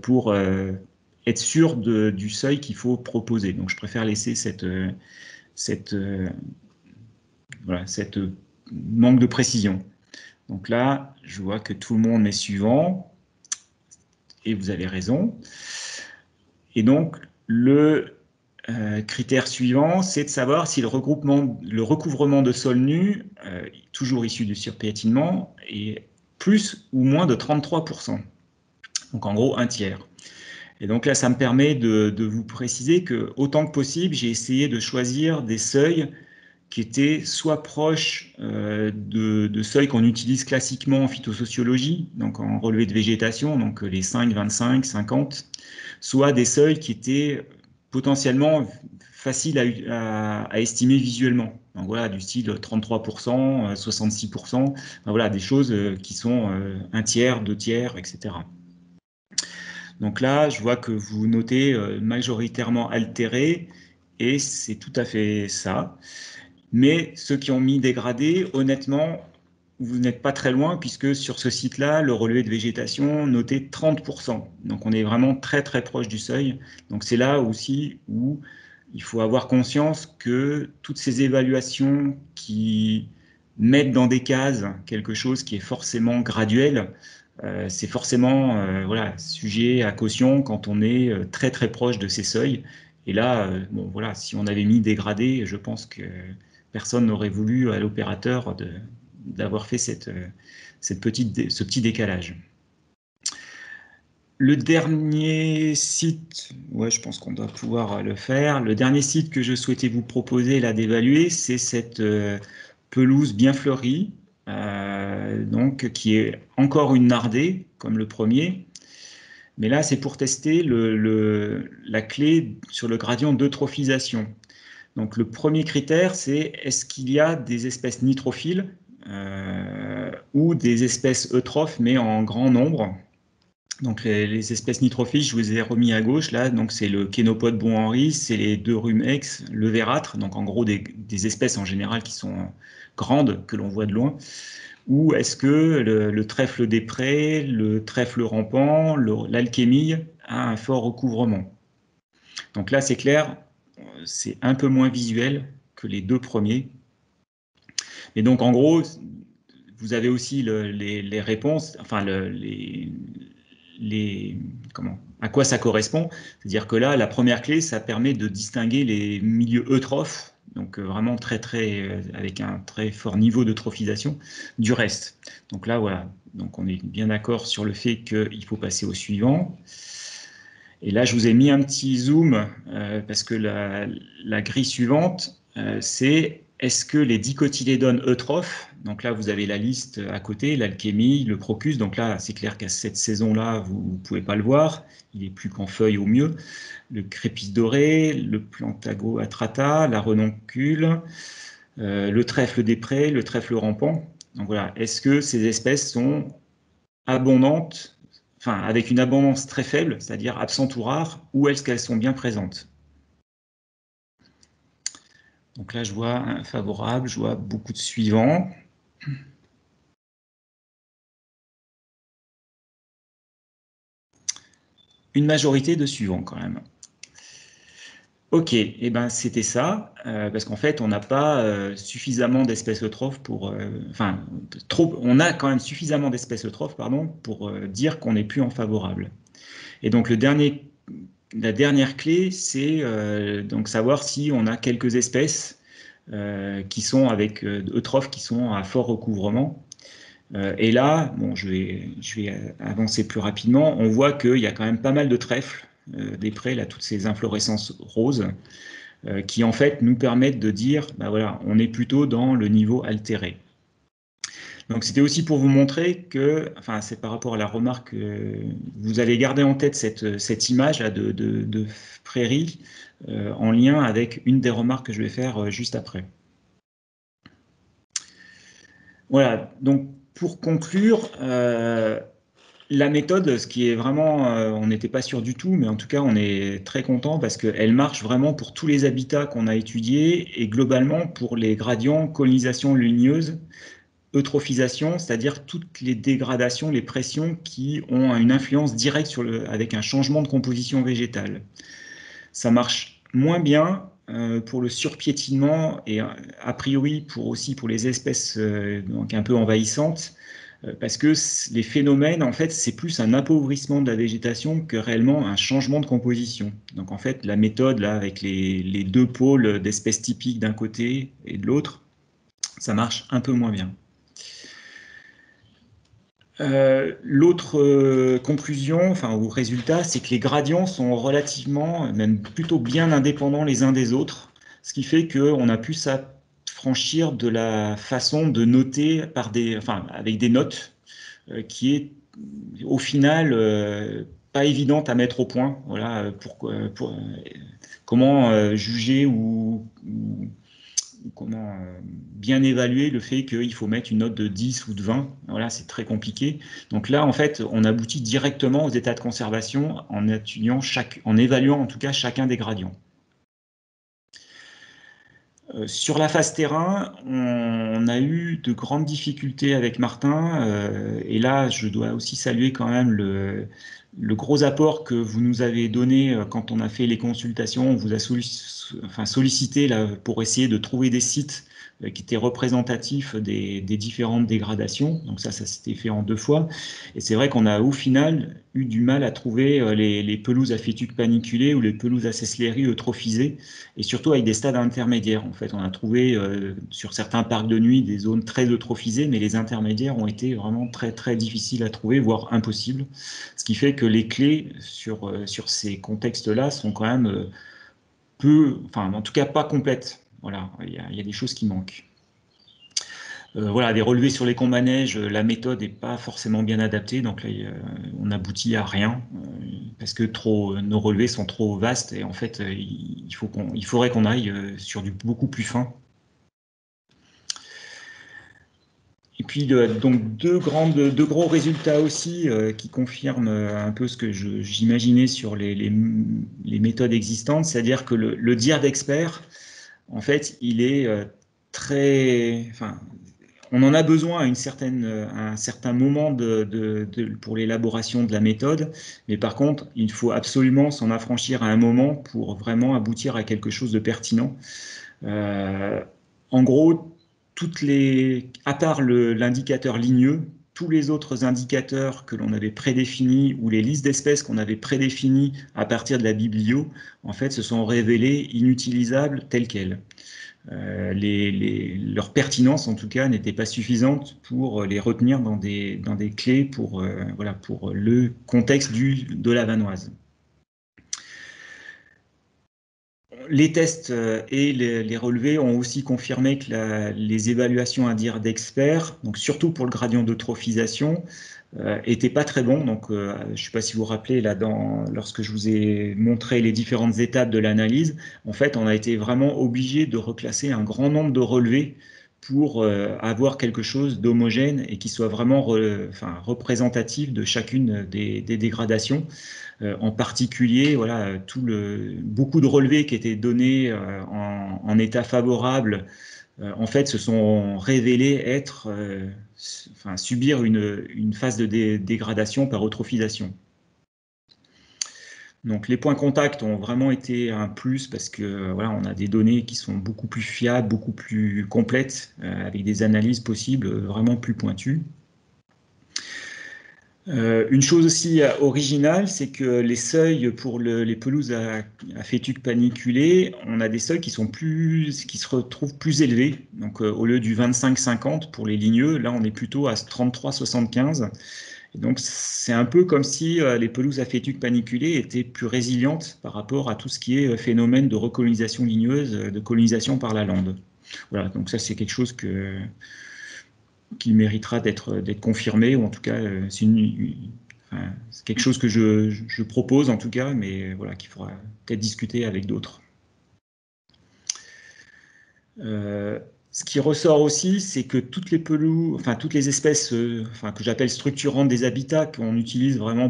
pour être sûr du seuil qu'il faut proposer. Donc, je préfère laisser cette manque de précision. Donc là, je vois que tout le monde est suivant, et vous avez raison. Et donc, le critère suivant, c'est de savoir si le recouvrement de sol nu, toujours issu du surpiétinement, est plus ou moins de 33%. Donc, en gros, un tiers. Et donc là, ça me permet de vous préciser que, autant que possible, j'ai essayé de choisir des seuils qui étaient soit proches de seuils qu'on utilise classiquement en phytosociologie, donc en relevé de végétation, donc les 5, 25, 50, soit des seuils qui étaient potentiellement faciles à estimer visuellement. Donc voilà, du style 33%, 66%, donc voilà, des choses qui sont un tiers, deux tiers, etc. Donc là, je vois que vous notez majoritairement altéré, et c'est tout à fait ça. Mais ceux qui ont mis dégradé, honnêtement, vous n'êtes pas très loin, puisque sur ce site-là, le relevé de végétation notait 30%. Donc on est vraiment très très proche du seuil. Donc c'est là aussi où il faut avoir conscience que toutes ces évaluations qui mettent dans des cases quelque chose qui est forcément graduel, c'est forcément voilà, sujet à caution quand on est très très proche de ces seuils. Et là, bon, voilà, si on avait mis dégradé, je pense que personne n'aurait voulu à l'opérateur d'avoir fait ce petit décalage. Le dernier site, ouais, je pense qu'on doit pouvoir le faire. Le dernier site que je souhaitais vous proposer là d'évaluer, c'est cette pelouse bien fleurie, donc qui est encore une nardée comme le premier. Mais là, c'est pour tester la clé sur le gradient d'eutrophisation. Donc le premier critère, c'est est-ce qu'il y a des espèces nitrophiles ou des espèces eutrophes, mais en grand nombre. Donc les espèces nitrophiles, je vous les ai remis à gauche là. Donc c'est le Kénopode Bon-Henri, c'est les deux rumex, le vérâtre. Donc en gros des espèces en général qui sont grandes que l'on voit de loin. Ou est-ce que le trèfle des prés, le trèfle rampant, l'alchémille a un fort recouvrement. Donc là c'est clair, c'est un peu moins visuel que les deux premiers. Et donc en gros, vous avez aussi les réponses, enfin comment, à quoi ça correspond. C'est-à-dire que là, la première clé, ça permet de distinguer les milieux eutrophes, donc vraiment avec un très fort niveau d'eutrophisation, du reste. Donc là, voilà, donc on est bien d'accord sur le fait qu'il faut passer au suivant. Et là, je vous ai mis un petit zoom parce que la grille suivante, c'est est-ce que les dicotylédones eutrophes, donc là, vous avez la liste à côté, l'alchémie, le Procus, donc là, c'est clair qu'à cette saison-là, vous ne pouvez pas le voir, il est plus qu'en feuille au mieux, le crépis doré, le plantago atrata, la renoncule, le trèfle des prés, le trèfle rampant. Donc voilà, est-ce que ces espèces sont abondantes, enfin avec une abondance très faible, c'est-à-dire absente ou rare, ou est-ce qu'elles sont bien présentes? Donc là, je vois un favorable, je vois beaucoup de suivants. Une majorité de suivants quand même. Ok, et eh ben c'était ça, parce qu'en fait, on n'a pas suffisamment d'espèces eutrophes pour, enfin, on a quand même suffisamment d'espèces eutrophes, pardon, pour dire qu'on n'est plus en favorable. Et donc la dernière clé, c'est donc savoir si on a quelques espèces qui sont avec eutrophes qui sont à fort recouvrement. Et là, bon, je vais avancer plus rapidement. On voit qu'il y a quand même pas mal de trèfles, des prés, là, toutes ces inflorescences roses, qui en fait nous permettent de dire, bah voilà, on est plutôt dans le niveau altéré. Donc c'était aussi pour vous montrer que, enfin c'est par rapport à la remarque, vous allez garder en tête cette image là de prairie en lien avec une des remarques que je vais faire juste après. Voilà, donc pour conclure, la méthode, ce qui est vraiment, on n'était pas sûr du tout, mais en tout cas on est très content parce qu'elle marche vraiment pour tous les habitats qu'on a étudiés et globalement pour les gradients colonisation lumineuse, eutrophisation, c'est-à-dire toutes les dégradations, les pressions qui ont une influence directe avec un changement de composition végétale. Ça marche moins bien pour le surpiétinement et a priori aussi pour les espèces donc un peu envahissantes, parce que les phénomènes, en fait, c'est plus un appauvrissement de la végétation que réellement un changement de composition. Donc en fait, la méthode là avec les deux pôles d'espèces typiques d'un côté et de l'autre, ça marche un peu moins bien. L'autre conclusion, enfin ou résultat, c'est que les gradients sont relativement, même plutôt bien indépendants les uns des autres, ce qui fait qu'on a pu s'affranchir de la façon de noter enfin, avec des notes, qui est au final pas évidente à mettre au point. Voilà, comment juger ou comment bien évaluer le fait qu'il faut mettre une note de 10 ou de 20. Voilà, c'est très compliqué. Donc là, en fait, on aboutit directement aux états de conservation en évaluant en tout cas chacun des gradients. Sur la phase terrain, on a eu de grandes difficultés avec Martin, et là, je dois aussi saluer quand même le gros apport que vous nous avez donné quand on a fait les consultations. On vous a sollicité là, pour essayer de trouver des sites qui étaient représentatifs des différentes dégradations. Donc ça s'était fait en 2 fois. Et c'est vrai qu'on a au final eu du mal à trouver les pelouses à fétuques paniculées ou les pelouses à céceleries eutrophisées, et surtout avec des stades intermédiaires. En fait, on a trouvé sur certains parcs de nuit des zones très eutrophisées, mais les intermédiaires ont été vraiment très très difficiles à trouver, voire impossibles. Ce qui fait que les clés sur ces contextes-là sont quand même enfin en tout cas pas complètes. Voilà, il y a des choses qui manquent. Voilà, des relevés sur les combes-à-neige, la méthode n'est pas forcément bien adaptée, donc là, on aboutit à rien, parce que nos relevés sont trop vastes, et en fait, il faudrait qu'on aille sur du beaucoup plus fin. Et puis, donc, deux gros résultats aussi qui confirment un peu ce que j'imaginais sur les méthodes existantes, c'est-à-dire que le dire d'expert, en fait, il est enfin, on en a besoin à un certain moment pour l'élaboration de la méthode, mais par contre, il faut absolument s'en affranchir à un moment pour vraiment aboutir à quelque chose de pertinent. En gros, à part l'indicateur ligneux, tous les autres indicateurs que l'on avait prédéfinis ou les listes d'espèces qu'on avait prédéfinies à partir de la biblio, en fait, se sont révélés inutilisables tels quels. Leur pertinence, en tout cas, n'était pas suffisante pour les retenir dans des clés pour le contexte de la vanoise. Les tests et les relevés ont aussi confirmé que les évaluations à dire d'experts, donc surtout pour le gradient d'eutrophisation, n'étaient pas très bons. Donc, je ne sais pas si vous vous rappelez, lorsque je vous ai montré les différentes étapes de l'analyse, en fait, on a été vraiment obligé de reclasser un grand nombre de relevés pour avoir quelque chose d'homogène et qui soit vraiment représentatif de chacune des dégradations. En particulier, voilà, beaucoup de relevés qui étaient donnés en état favorable, en fait, se sont révélés subir une phase de dégradation par eutrophisation. Donc les points contacts ont vraiment été un plus parce que voilà, on a des données qui sont beaucoup plus fiables, beaucoup plus complètes, avec des analyses possibles vraiment plus pointues. Une chose aussi originale, c'est que les seuils pour les pelouses à fétuques paniculées, on a des seuils qui se retrouvent plus élevés. Donc au lieu du 25-50 pour les ligneux, là on est plutôt à 33-75. Et donc c'est un peu comme si les pelouses à fétuques paniculées étaient plus résilientes par rapport à tout ce qui est phénomène de recolonisation ligneuse, de colonisation par la lande. Voilà, donc ça c'est quelque chose qui méritera d'être confirmé, ou en tout cas, c'est quelque chose que je propose en tout cas, mais voilà, qu'il faudra peut-être discuter avec d'autres. Ce qui ressort aussi, c'est que toutes les espèces que j'appelle structurantes des habitats, qu'on utilise vraiment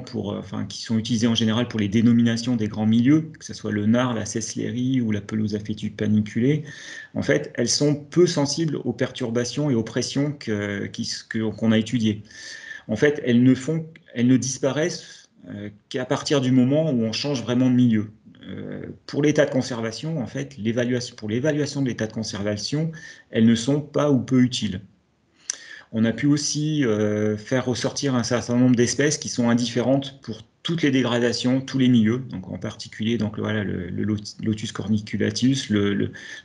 qui sont utilisées en général pour les dénominations des grands milieux, que ce soit le nard, la cécelerie ou la pelouse à fétuques paniculée, en fait, elles sont peu sensibles aux perturbations et aux pressions qu'on a étudiées. En fait, elles ne disparaissent qu'à partir du moment où on change vraiment de milieu. Pour l'état de conservation, en fait, pour l'évaluation de l'état de conservation, elles ne sont pas ou peu utiles. On a pu aussi faire ressortir un certain nombre d'espèces qui sont indifférentes pour toutes les dégradations, tous les milieux, donc en particulier donc, voilà, le Lotus corniculatus,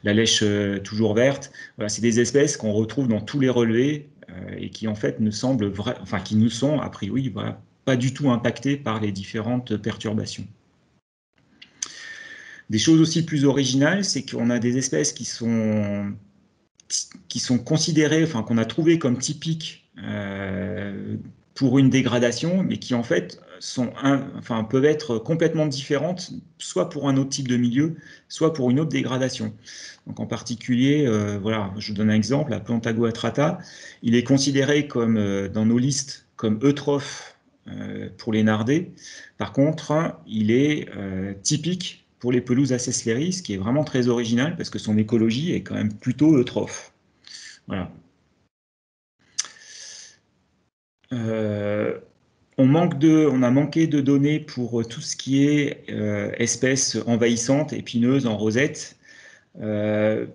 la lèche toujours verte. Voilà, c'est des espèces qu'on retrouve dans tous les relevés et qui en fait qui nous sont a priori voilà, pas du tout impactées par les différentes perturbations. Des choses aussi plus originales, c'est qu'on a des espèces qui sont considérées, qu'on a trouvées comme typiques pour une dégradation, mais qui en fait peuvent être complètement différentes, soit pour un autre type de milieu, soit pour une autre dégradation. Donc en particulier, voilà, je vous donne un exemple, la Plantago atrata, il est considéré comme, dans nos listes comme eutrophe pour les nardés. Par contre, il est typique pour les pelouses à Cesslery, ce qui est vraiment très original parce que son écologie est quand même plutôt eutrophe. Voilà. On a manqué de données pour tout ce qui est espèces envahissantes, épineuses, en rosette,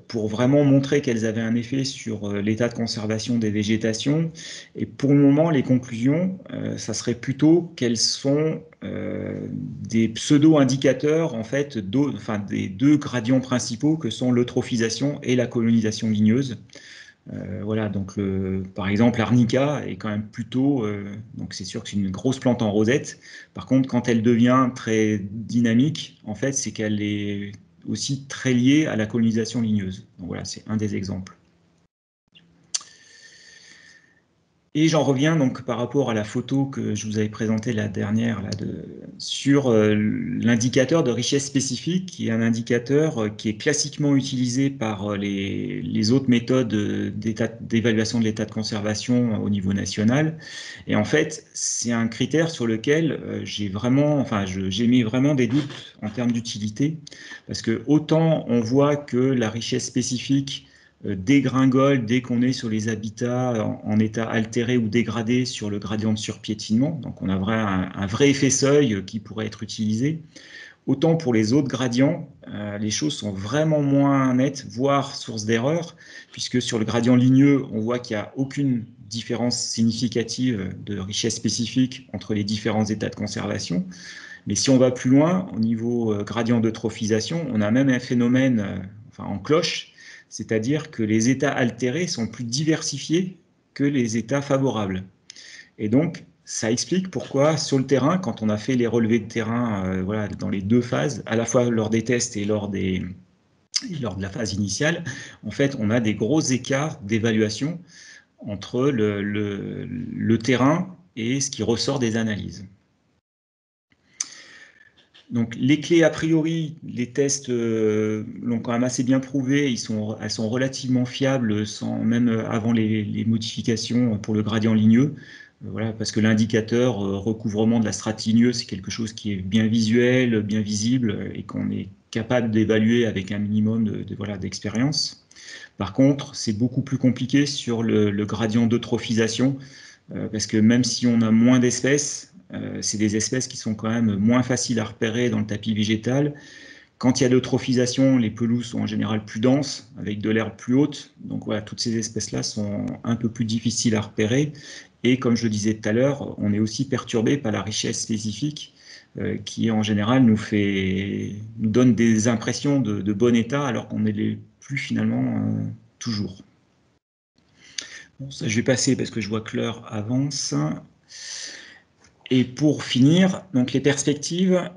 pour vraiment montrer qu'elles avaient un effet sur l'état de conservation des végétations. Et pour le moment, les conclusions, ça serait plutôt qu'elles sont des pseudo-indicateurs en fait, des deux gradients principaux que sont l'eutrophisation et la colonisation ligneuse. Voilà, donc par exemple, l'arnica est quand même plutôt, donc c'est sûr que c'est une grosse plante en rosette. Par contre, quand elle devient très dynamique, en fait, c'est qu'elle est aussi très liée à la colonisation ligneuse. Donc voilà, c'est un des exemples. Et j'en reviens donc par rapport à la photo que je vous avais présentée la dernière sur l'indicateur de richesse spécifique, qui est un indicateur qui est classiquement utilisé par les autres méthodes d'évaluation de l'état de conservation au niveau national. Et en fait, c'est un critère sur lequel j'ai mis vraiment des doutes en termes d'utilité, parce que autant on voit que la richesse spécifique dégringole dès qu'on est sur les habitats en état altéré ou dégradé sur le gradient de surpiétinement. Donc on a un vrai effet seuil qui pourrait être utilisé. Autant pour les autres gradients, les choses sont vraiment moins nettes, voire source d'erreur, puisque sur le gradient ligneux, on voit qu'il n'y a aucune différence significative de richesse spécifique entre les différents états de conservation. Mais si on va plus loin, au niveau gradient d'eutrophisation, on a même un phénomène en cloche, c'est-à-dire que les états altérés sont plus diversifiés que les états favorables. Et donc, ça explique pourquoi, sur le terrain, quand on a fait les relevés de terrain voilà, dans les deux phases, à la fois lors des tests et lors de la phase initiale, en fait, on a des gros écarts d'évaluation entre le terrain et ce qui ressort des analyses. Donc les clés, a priori, les tests l'ont quand même assez bien prouvé, elles sont relativement fiables même avant les modifications pour le gradient ligneux. Voilà, parce que l'indicateur recouvrement de la strate ligneuse, c'est quelque chose qui est bien visuel, bien visible, et qu'on est capable d'évaluer avec un minimum d'expérience. Par contre, c'est beaucoup plus compliqué sur le gradient d'eutrophisation, parce que même si on a moins d'espèces, c'est des espèces qui sont quand même moins faciles à repérer dans le tapis végétal. Quand il y a de l'eutrophisation, les pelouses sont en général plus denses, avec de l'herbe plus haute. Donc voilà, toutes ces espèces-là sont un peu plus difficiles à repérer. Et comme je le disais tout à l'heure, on est aussi perturbé par la richesse spécifique, qui en général nous donne des impressions de bon état, alors qu'on ne l'est plus finalement toujours. Bon, ça, je vais passer parce que je vois que l'heure avance. Et pour finir, donc les perspectives,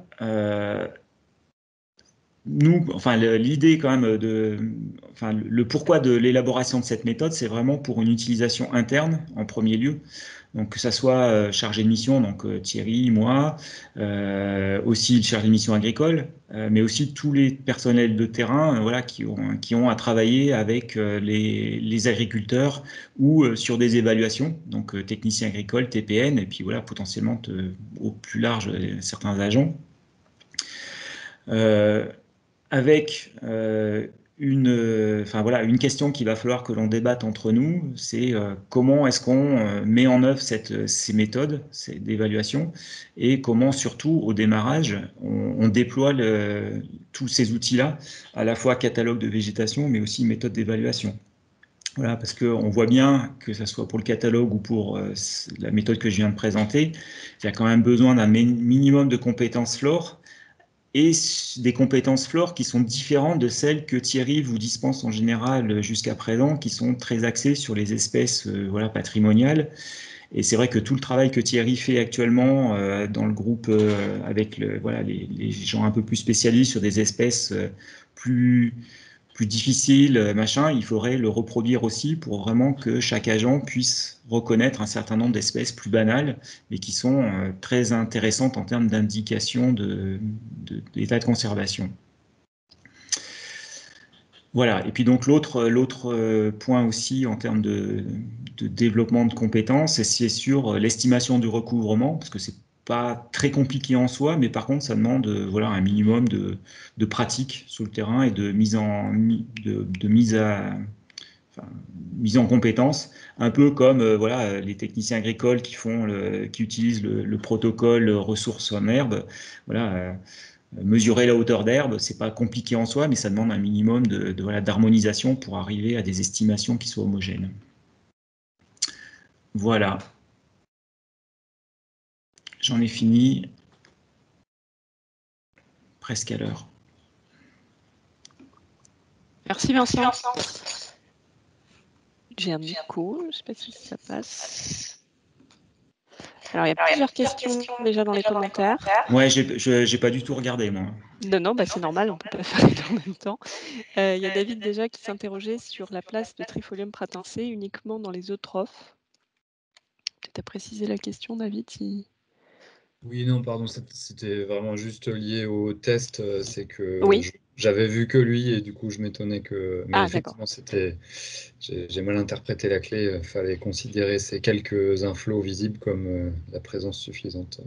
l'idée quand même le pourquoi de l'élaboration de cette méthode, c'est vraiment pour une utilisation interne en premier lieu. Donc que ça soit chargé de mission, donc Thierry, moi, aussi le chargé de mission agricole, mais aussi tous les personnels de terrain, voilà, qui ont à travailler avec les agriculteurs ou sur des évaluations, donc techniciens agricoles, TPN, et puis voilà, potentiellement au plus large certains agents. Avec une question qu'il va falloir que l'on débatte entre nous, c'est comment est-ce qu'on met en œuvre ces méthodes d'évaluation et comment surtout au démarrage on déploie tous ces outils-là, à la fois catalogue de végétation mais aussi méthode d'évaluation. Voilà, parce qu'on voit bien que ce soit pour le catalogue ou pour la méthode que je viens de présenter, il y a quand même besoin d'un minimum de compétences flore et des compétences flore qui sont différentes de celles que Thierry vous dispense en général jusqu'à présent, qui sont très axées sur les espèces patrimoniales. Et c'est vrai que tout le travail que Thierry fait actuellement dans le groupe avec les gens un peu plus spécialistes sur des espèces plus plus difficile, machin, il faudrait le reproduire aussi pour vraiment que chaque agent puisse reconnaître un certain nombre d'espèces plus banales, mais qui sont très intéressantes en termes d'indication d'état de conservation. Voilà, et puis donc l'autre point aussi en termes de développement de compétences, c'est sur l'estimation du recouvrement, parce que c'est pas très compliqué en soi, mais par contre ça demande voilà, un minimum de pratique sur le terrain et de mise en compétence, un peu comme voilà, les techniciens agricoles qui utilisent le protocole ressources en herbe. Voilà, mesurer la hauteur d'herbe, c'est pas compliqué en soi, mais ça demande un minimum voilà, d'harmonisation pour arriver à des estimations qui soient homogènes. Voilà. J'en ai fini. Presque à l'heure. Merci Vincent. J'ai un écho, je ne sais pas si ça passe. Alors, il y a plusieurs questions déjà dans les commentaires. Ouais, j'ai pas du tout regardé, moi. Non, bah, c'est normal, on ne peut pas faire les deux en même temps. Il y a David déjà qui s'interrogeait sur la place de Trifolium pratense uniquement dans les eutrophes. Peut-être à préciser la question, David, si... Oui, non, pardon, c'était vraiment juste lié au test. C'est que oui. J'avais vu que lui et du coup, je m'étonnais que... Mais effectivement, j'ai mal interprété la clé. Il fallait considérer ces quelques inflots visibles comme la présence suffisante.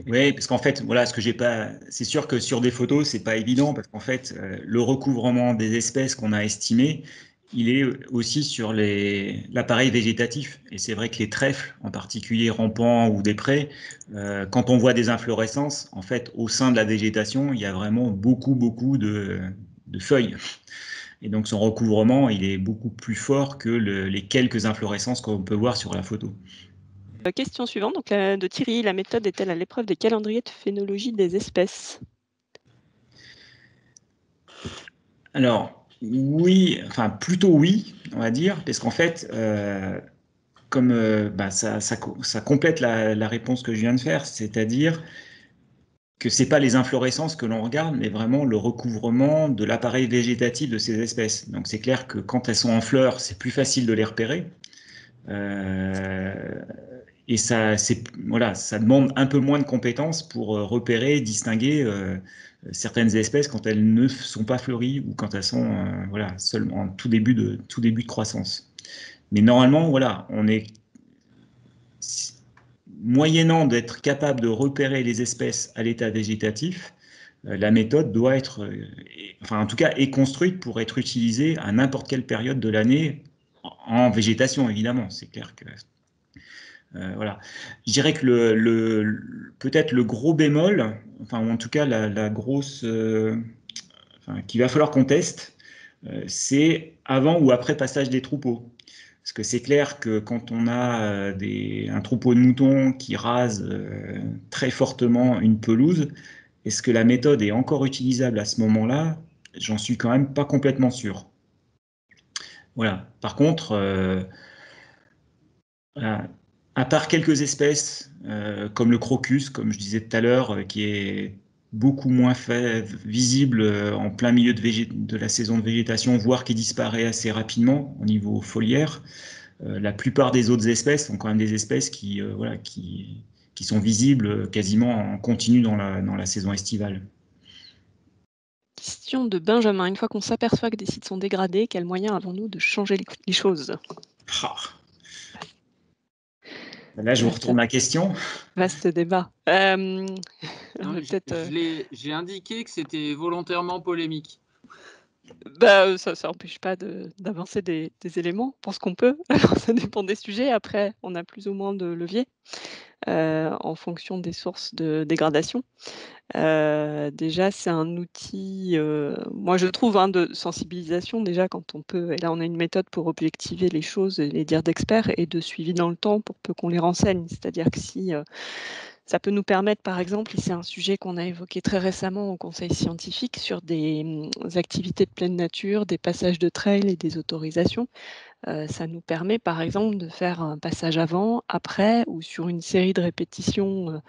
Oui, parce qu'en fait, voilà, c'est sûr que sur des photos, c'est pas évident parce qu'en fait, le recouvrement des espèces qu'on a estimées, il est aussi sur l'appareil végétatif. Et c'est vrai que les trèfles, en particulier rampants ou des prés, quand on voit des inflorescences, en fait, au sein de la végétation, il y a vraiment beaucoup de feuilles. Et donc son recouvrement, il est beaucoup plus fort que les quelques inflorescences qu'on peut voir sur la photo. Question suivante, donc de Thierry, la méthode est-elle à l'épreuve des calendriers de phénologie des espèces? Alors, oui, enfin plutôt oui, on va dire, parce qu'en fait, comme ça complète la réponse que je viens de faire, c'est-à-dire que c'est pas les inflorescences que l'on regarde, mais vraiment le recouvrement de l'appareil végétatif de ces espèces. Donc c'est clair que quand elles sont en fleurs, c'est plus facile de les repérer. Et ça demande un peu moins de compétences pour repérer, distinguer certaines espèces quand elles ne sont pas fleuries ou quand elles sont seulement en tout début de croissance. Mais normalement, voilà, on est moyennant d'être capable de repérer les espèces à l'état végétatif, la méthode doit être, en tout cas, est construite pour être utilisée à n'importe quelle période de l'année en végétation, évidemment. C'est clair que voilà. Je dirais que peut-être le gros bémol, ou en tout cas la grosse, qu'il va falloir qu'on teste, c'est avant ou après passage des troupeaux. Parce que c'est clair que quand on a un troupeau de moutons qui rase très fortement une pelouse, est-ce que la méthode est encore utilisable à ce moment-là? J'en suis quand même pas complètement sûr. Voilà. Par contre, voilà, à part quelques espèces, comme le crocus, comme je disais tout à l'heure, qui est beaucoup moins visible en plein milieu de la saison de végétation, voire qui disparaît assez rapidement au niveau foliaire, la plupart des autres espèces sont quand même des espèces qui sont visibles quasiment en continu dans la saison estivale. Question de Benjamin. Une fois qu'on s'aperçoit que des sites sont dégradés, quels moyens avons-nous de changer les choses? Ah. Là, je vous retourne la question. Vaste débat. J'ai indiqué que c'était volontairement polémique. Bah, ça n'empêche pas d'avancer des éléments pour ce qu'on peut. Alors, ça dépend des sujets. Après, on a plus ou moins de leviers en fonction des sources de dégradation. Déjà, c'est un outil, moi je trouve, de sensibilisation déjà quand on peut, et là on a une méthode pour objectiver les choses et les dires d'experts et de suivi dans le temps pour peu qu'on les renseigne. C'est-à-dire que si Ça peut nous permettre, par exemple, et c'est un sujet qu'on a évoqué très récemment au conseil scientifique, sur des activités de pleine nature, des passages de trail et des autorisations. Ça nous permet, par exemple, de faire un passage avant, après ou sur une série de répétitions,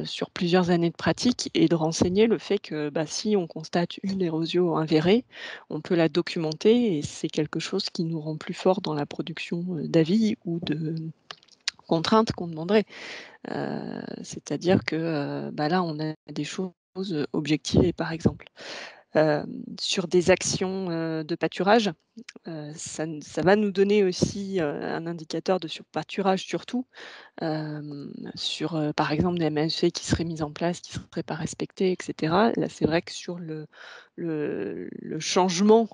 sur plusieurs années de pratique et de renseigner le fait que, si on constate une érosion avérée, on peut la documenter et c'est quelque chose qui nous rend plus forts dans la production, d'avis ou de contraintes qu'on demanderait. C'est-à-dire que, là, on a des choses, objectivées, par exemple. Sur des actions, de pâturage, ça va nous donner aussi, un indicateur de surpâturage surtout, sur, par exemple, des MSC qui seraient mises en place, qui ne seraient pas respectées, et cetera. Là, c'est vrai que sur le changement,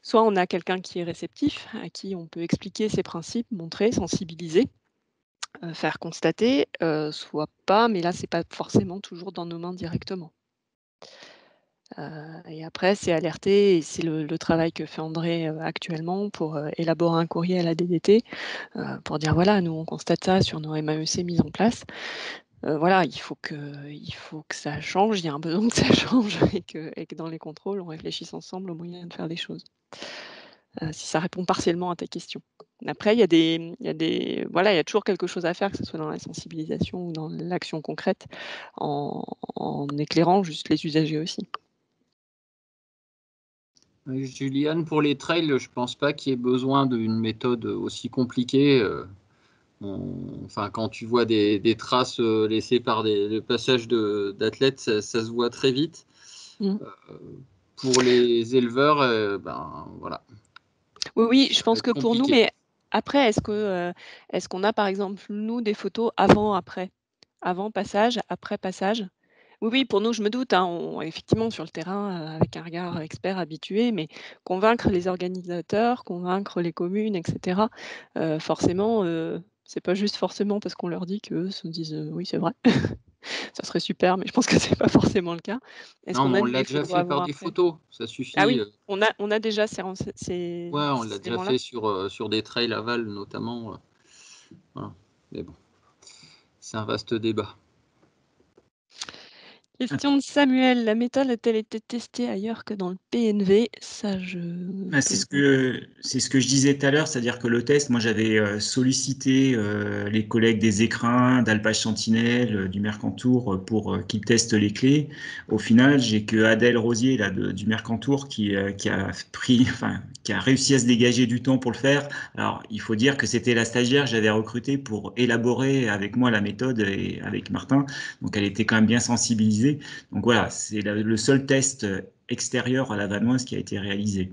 soit on a quelqu'un qui est réceptif, à qui on peut expliquer ses principes, montrer, sensibiliser, faire constater, soit pas, mais là, c'est pas forcément toujours dans nos mains directement. Et après, c'est alerter et c'est le travail que fait André, actuellement pour, élaborer un courrier à la DDT, pour dire: «Voilà, nous on constate ça sur nos MAEC mis en place. Voilà, il faut que ça change, il y a un besoin que ça change et que dans les contrôles, on réfléchisse ensemble aux moyens de faire les choses». Si ça répond partiellement à ta question. Après, il y a toujours quelque chose à faire, que ce soit dans la sensibilisation ou dans l'action concrète, en éclairant juste les usagers aussi. Juliane, pour les trails, je pense pas qu'il y ait besoin d'une méthode aussi compliquée. Quand tu vois des traces laissées par le passage d'athlètes, ça se voit très vite. Pour les éleveurs, voilà. Oui, je pense que pour nous, mais après, est-ce qu'on a, par exemple, nous, des photos avant, après? Avant passage, après passage? Oui, pour nous, je me doute, hein, effectivement, sur le terrain, avec un regard expert habitué, mais convaincre les organisateurs, convaincre les communes, et cetera, forcément, c'est pas juste forcément parce qu'on leur dit qu'eux se disent: «Oui, c'est vrai». Ça serait super, mais je pense que c'est pas forcément le cas. Est-ce Non, qu'on mais a on des l'a déjà photos fait avant, par des après? photos, ça Ah suffit. oui, on a déjà ces Ouais, on l'a déjà éléments-là? fait sur des trails aval notamment. Voilà. Mais bon, c'est un vaste débat. Question de Samuel: la méthode a-t-elle été testée ailleurs que dans le PNV? Ça, c'est ce que je disais tout à l'heure, c'est-à-dire que le test, moi j'avais sollicité les collègues des écrins, d'Alpage Sentinelle, du Mercantour pour qu'ils testent les clés. Au final, j'ai que Adèle Rosier là, du Mercantour qui a réussi à se dégager du temps pour le faire. Alors, il faut dire que c'était la stagiaire que j'avais recrutée pour élaborer avec moi la méthode et avec Martin. Donc, elle était quand même bien sensibilisée. Donc voilà, c'est le seul test extérieur à la Vanoise qui a été réalisé.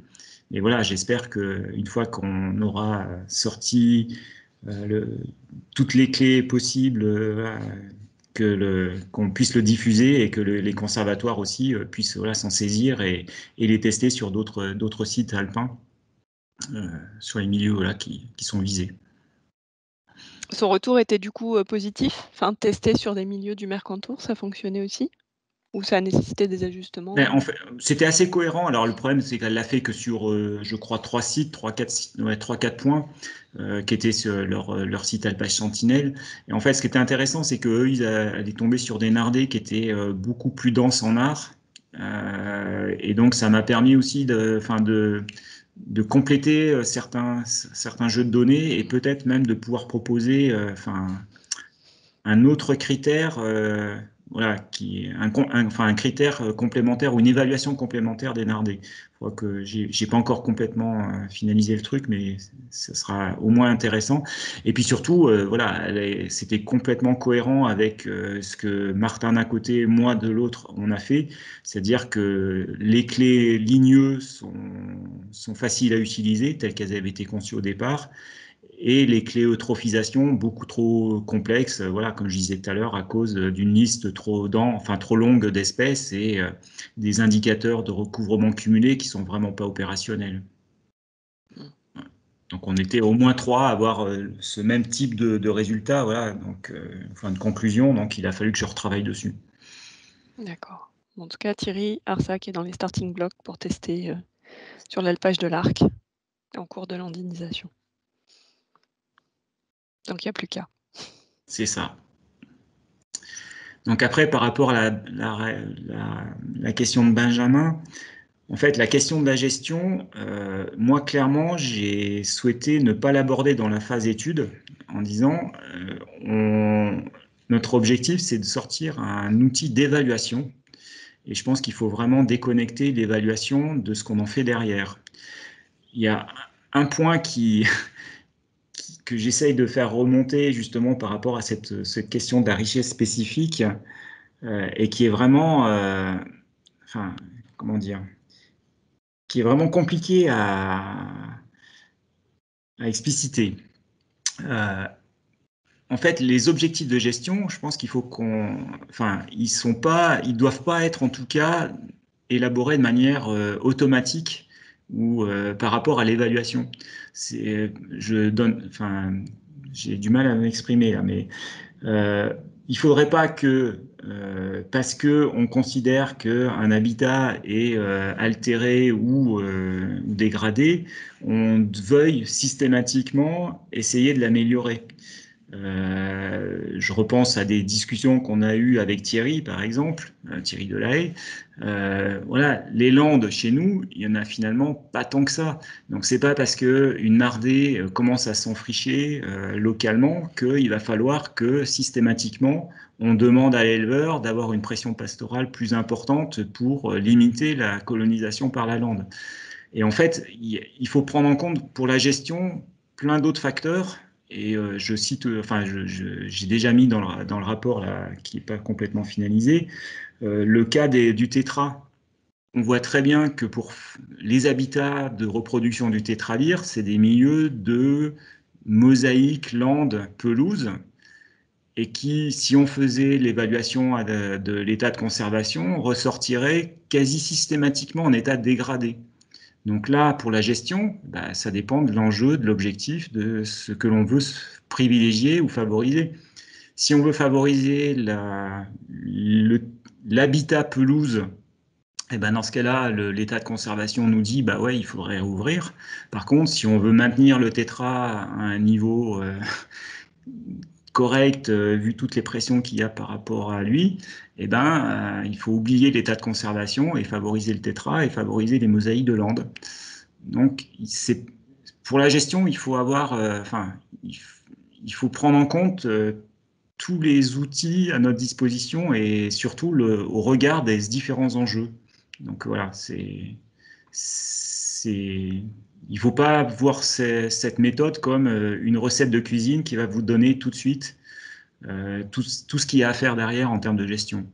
Mais voilà, j'espère qu'une fois qu'on aura sorti toutes les clés possibles, qu'on puisse le diffuser et que les conservatoires aussi puissent s'en saisir et les tester sur d'autres sites alpins, sur les milieux qui sont visés. Son retour était du coup, positif? Enfin, testé sur des milieux du Mercantour, ça fonctionnait aussi? Ou ça a nécessité des ajustements? En fait, c'était assez cohérent. Alors, le problème, c'est qu'elle l'a fait que sur, je crois, 3-4 points qui étaient sur leur site Alpage Sentinelle. Et en fait, ce qui était intéressant, c'est qu'eux, ils allaient tomber sur des nardés qui étaient beaucoup plus denses en art. Et donc, ça m'a permis aussi de compléter certains jeux de données et peut-être même de pouvoir proposer un autre critère, qui est un critère complémentaire ou une évaluation complémentaire des nardés. Je crois que j'ai pas encore complètement finalisé le truc, mais ça sera au moins intéressant. Et puis surtout, c'était complètement cohérent avec ce que Martin d'un côté, moi de l'autre, on a fait. C'est-à-dire que les clés ligneux sont faciles à utiliser, telles qu'elles avaient été conçues au départ. Et les clés eutrophisation beaucoup trop complexes, comme je disais tout à l'heure, à cause d'une liste trop longue d'espèces et des indicateurs de recouvrement cumulé qui sont vraiment pas opérationnels. Donc on était au moins 3 à avoir ce même type de résultat, donc de conclusion, donc il a fallu que je retravaille dessus. D'accord. En tout cas, Thierry Arsac est dans les starting blocks pour tester sur l'alpage de l'Arc, en cours de landénisation. Donc il n'y a plus qu'à. C'est ça. Donc après, par rapport à la question de Benjamin, en fait, la question de la gestion, moi, clairement, j'ai souhaité ne pas l'aborder dans la phase étude en disant notre objectif, c'est de sortir un outil d'évaluation. Et je pense qu'il faut vraiment déconnecter l'évaluation de ce qu'on en fait derrière. Il y a un point que j'essaye de faire remonter justement par rapport à cette question de la richesse spécifique et qui est vraiment, enfin, comment dire, qui est vraiment compliqué à expliciter. En fait, les objectifs de gestion, je pense qu'il faut ils doivent pas être en tout cas élaborés de manière automatique ou par rapport à l'évaluation. J'ai du mal à m'exprimer là, mais il ne faudrait pas que, parce qu'on considère qu'un habitat est altéré ou dégradé, on veuille systématiquement essayer de l'améliorer. Je repense à des discussions qu'on a eues avec Thierry, par exemple, Thierry Delahaye. Voilà, les landes chez nous, il y en a finalement pas tant que ça. Donc c'est pas parce que une ardée commence à s'enfricher localement qu'il va falloir que systématiquement on demande à l'éleveur d'avoir une pression pastorale plus importante pour limiter la colonisation par la lande. Et en fait, il faut prendre en compte pour la gestion plein d'autres facteurs. Et je cite, j'ai déjà mis dans le rapport là, qui n'est pas complètement finalisé, le cas du tétra. On voit très bien que pour les habitats de reproduction du tétralyre, c'est des milieux de mosaïque, lande, pelouse, et qui, si on faisait l'évaluation de l'état de conservation, ressortirait quasi systématiquement en état dégradé. Donc là, pour la gestion, ça dépend de l'enjeu, de l'objectif, de ce que l'on veut privilégier ou favoriser. Si on veut favoriser l'habitat pelouse, dans ce cas-là, l'état de conservation nous dit ouais, il faudrait rouvrir. Par contre, si on veut maintenir le tétra à un niveau correct, vu toutes les pressions qu'il y a par rapport à lui, il faut oublier l'état de conservation et favoriser le tétra et favoriser les mosaïques de lande. Donc, pour la gestion, il faut avoir, il faut prendre en compte tous les outils à notre disposition et surtout au regard des différents enjeux. Donc voilà, il ne faut pas voir cette méthode comme une recette de cuisine qui va vous donner tout de suite tout ce qu'il y a à faire derrière en termes de gestion.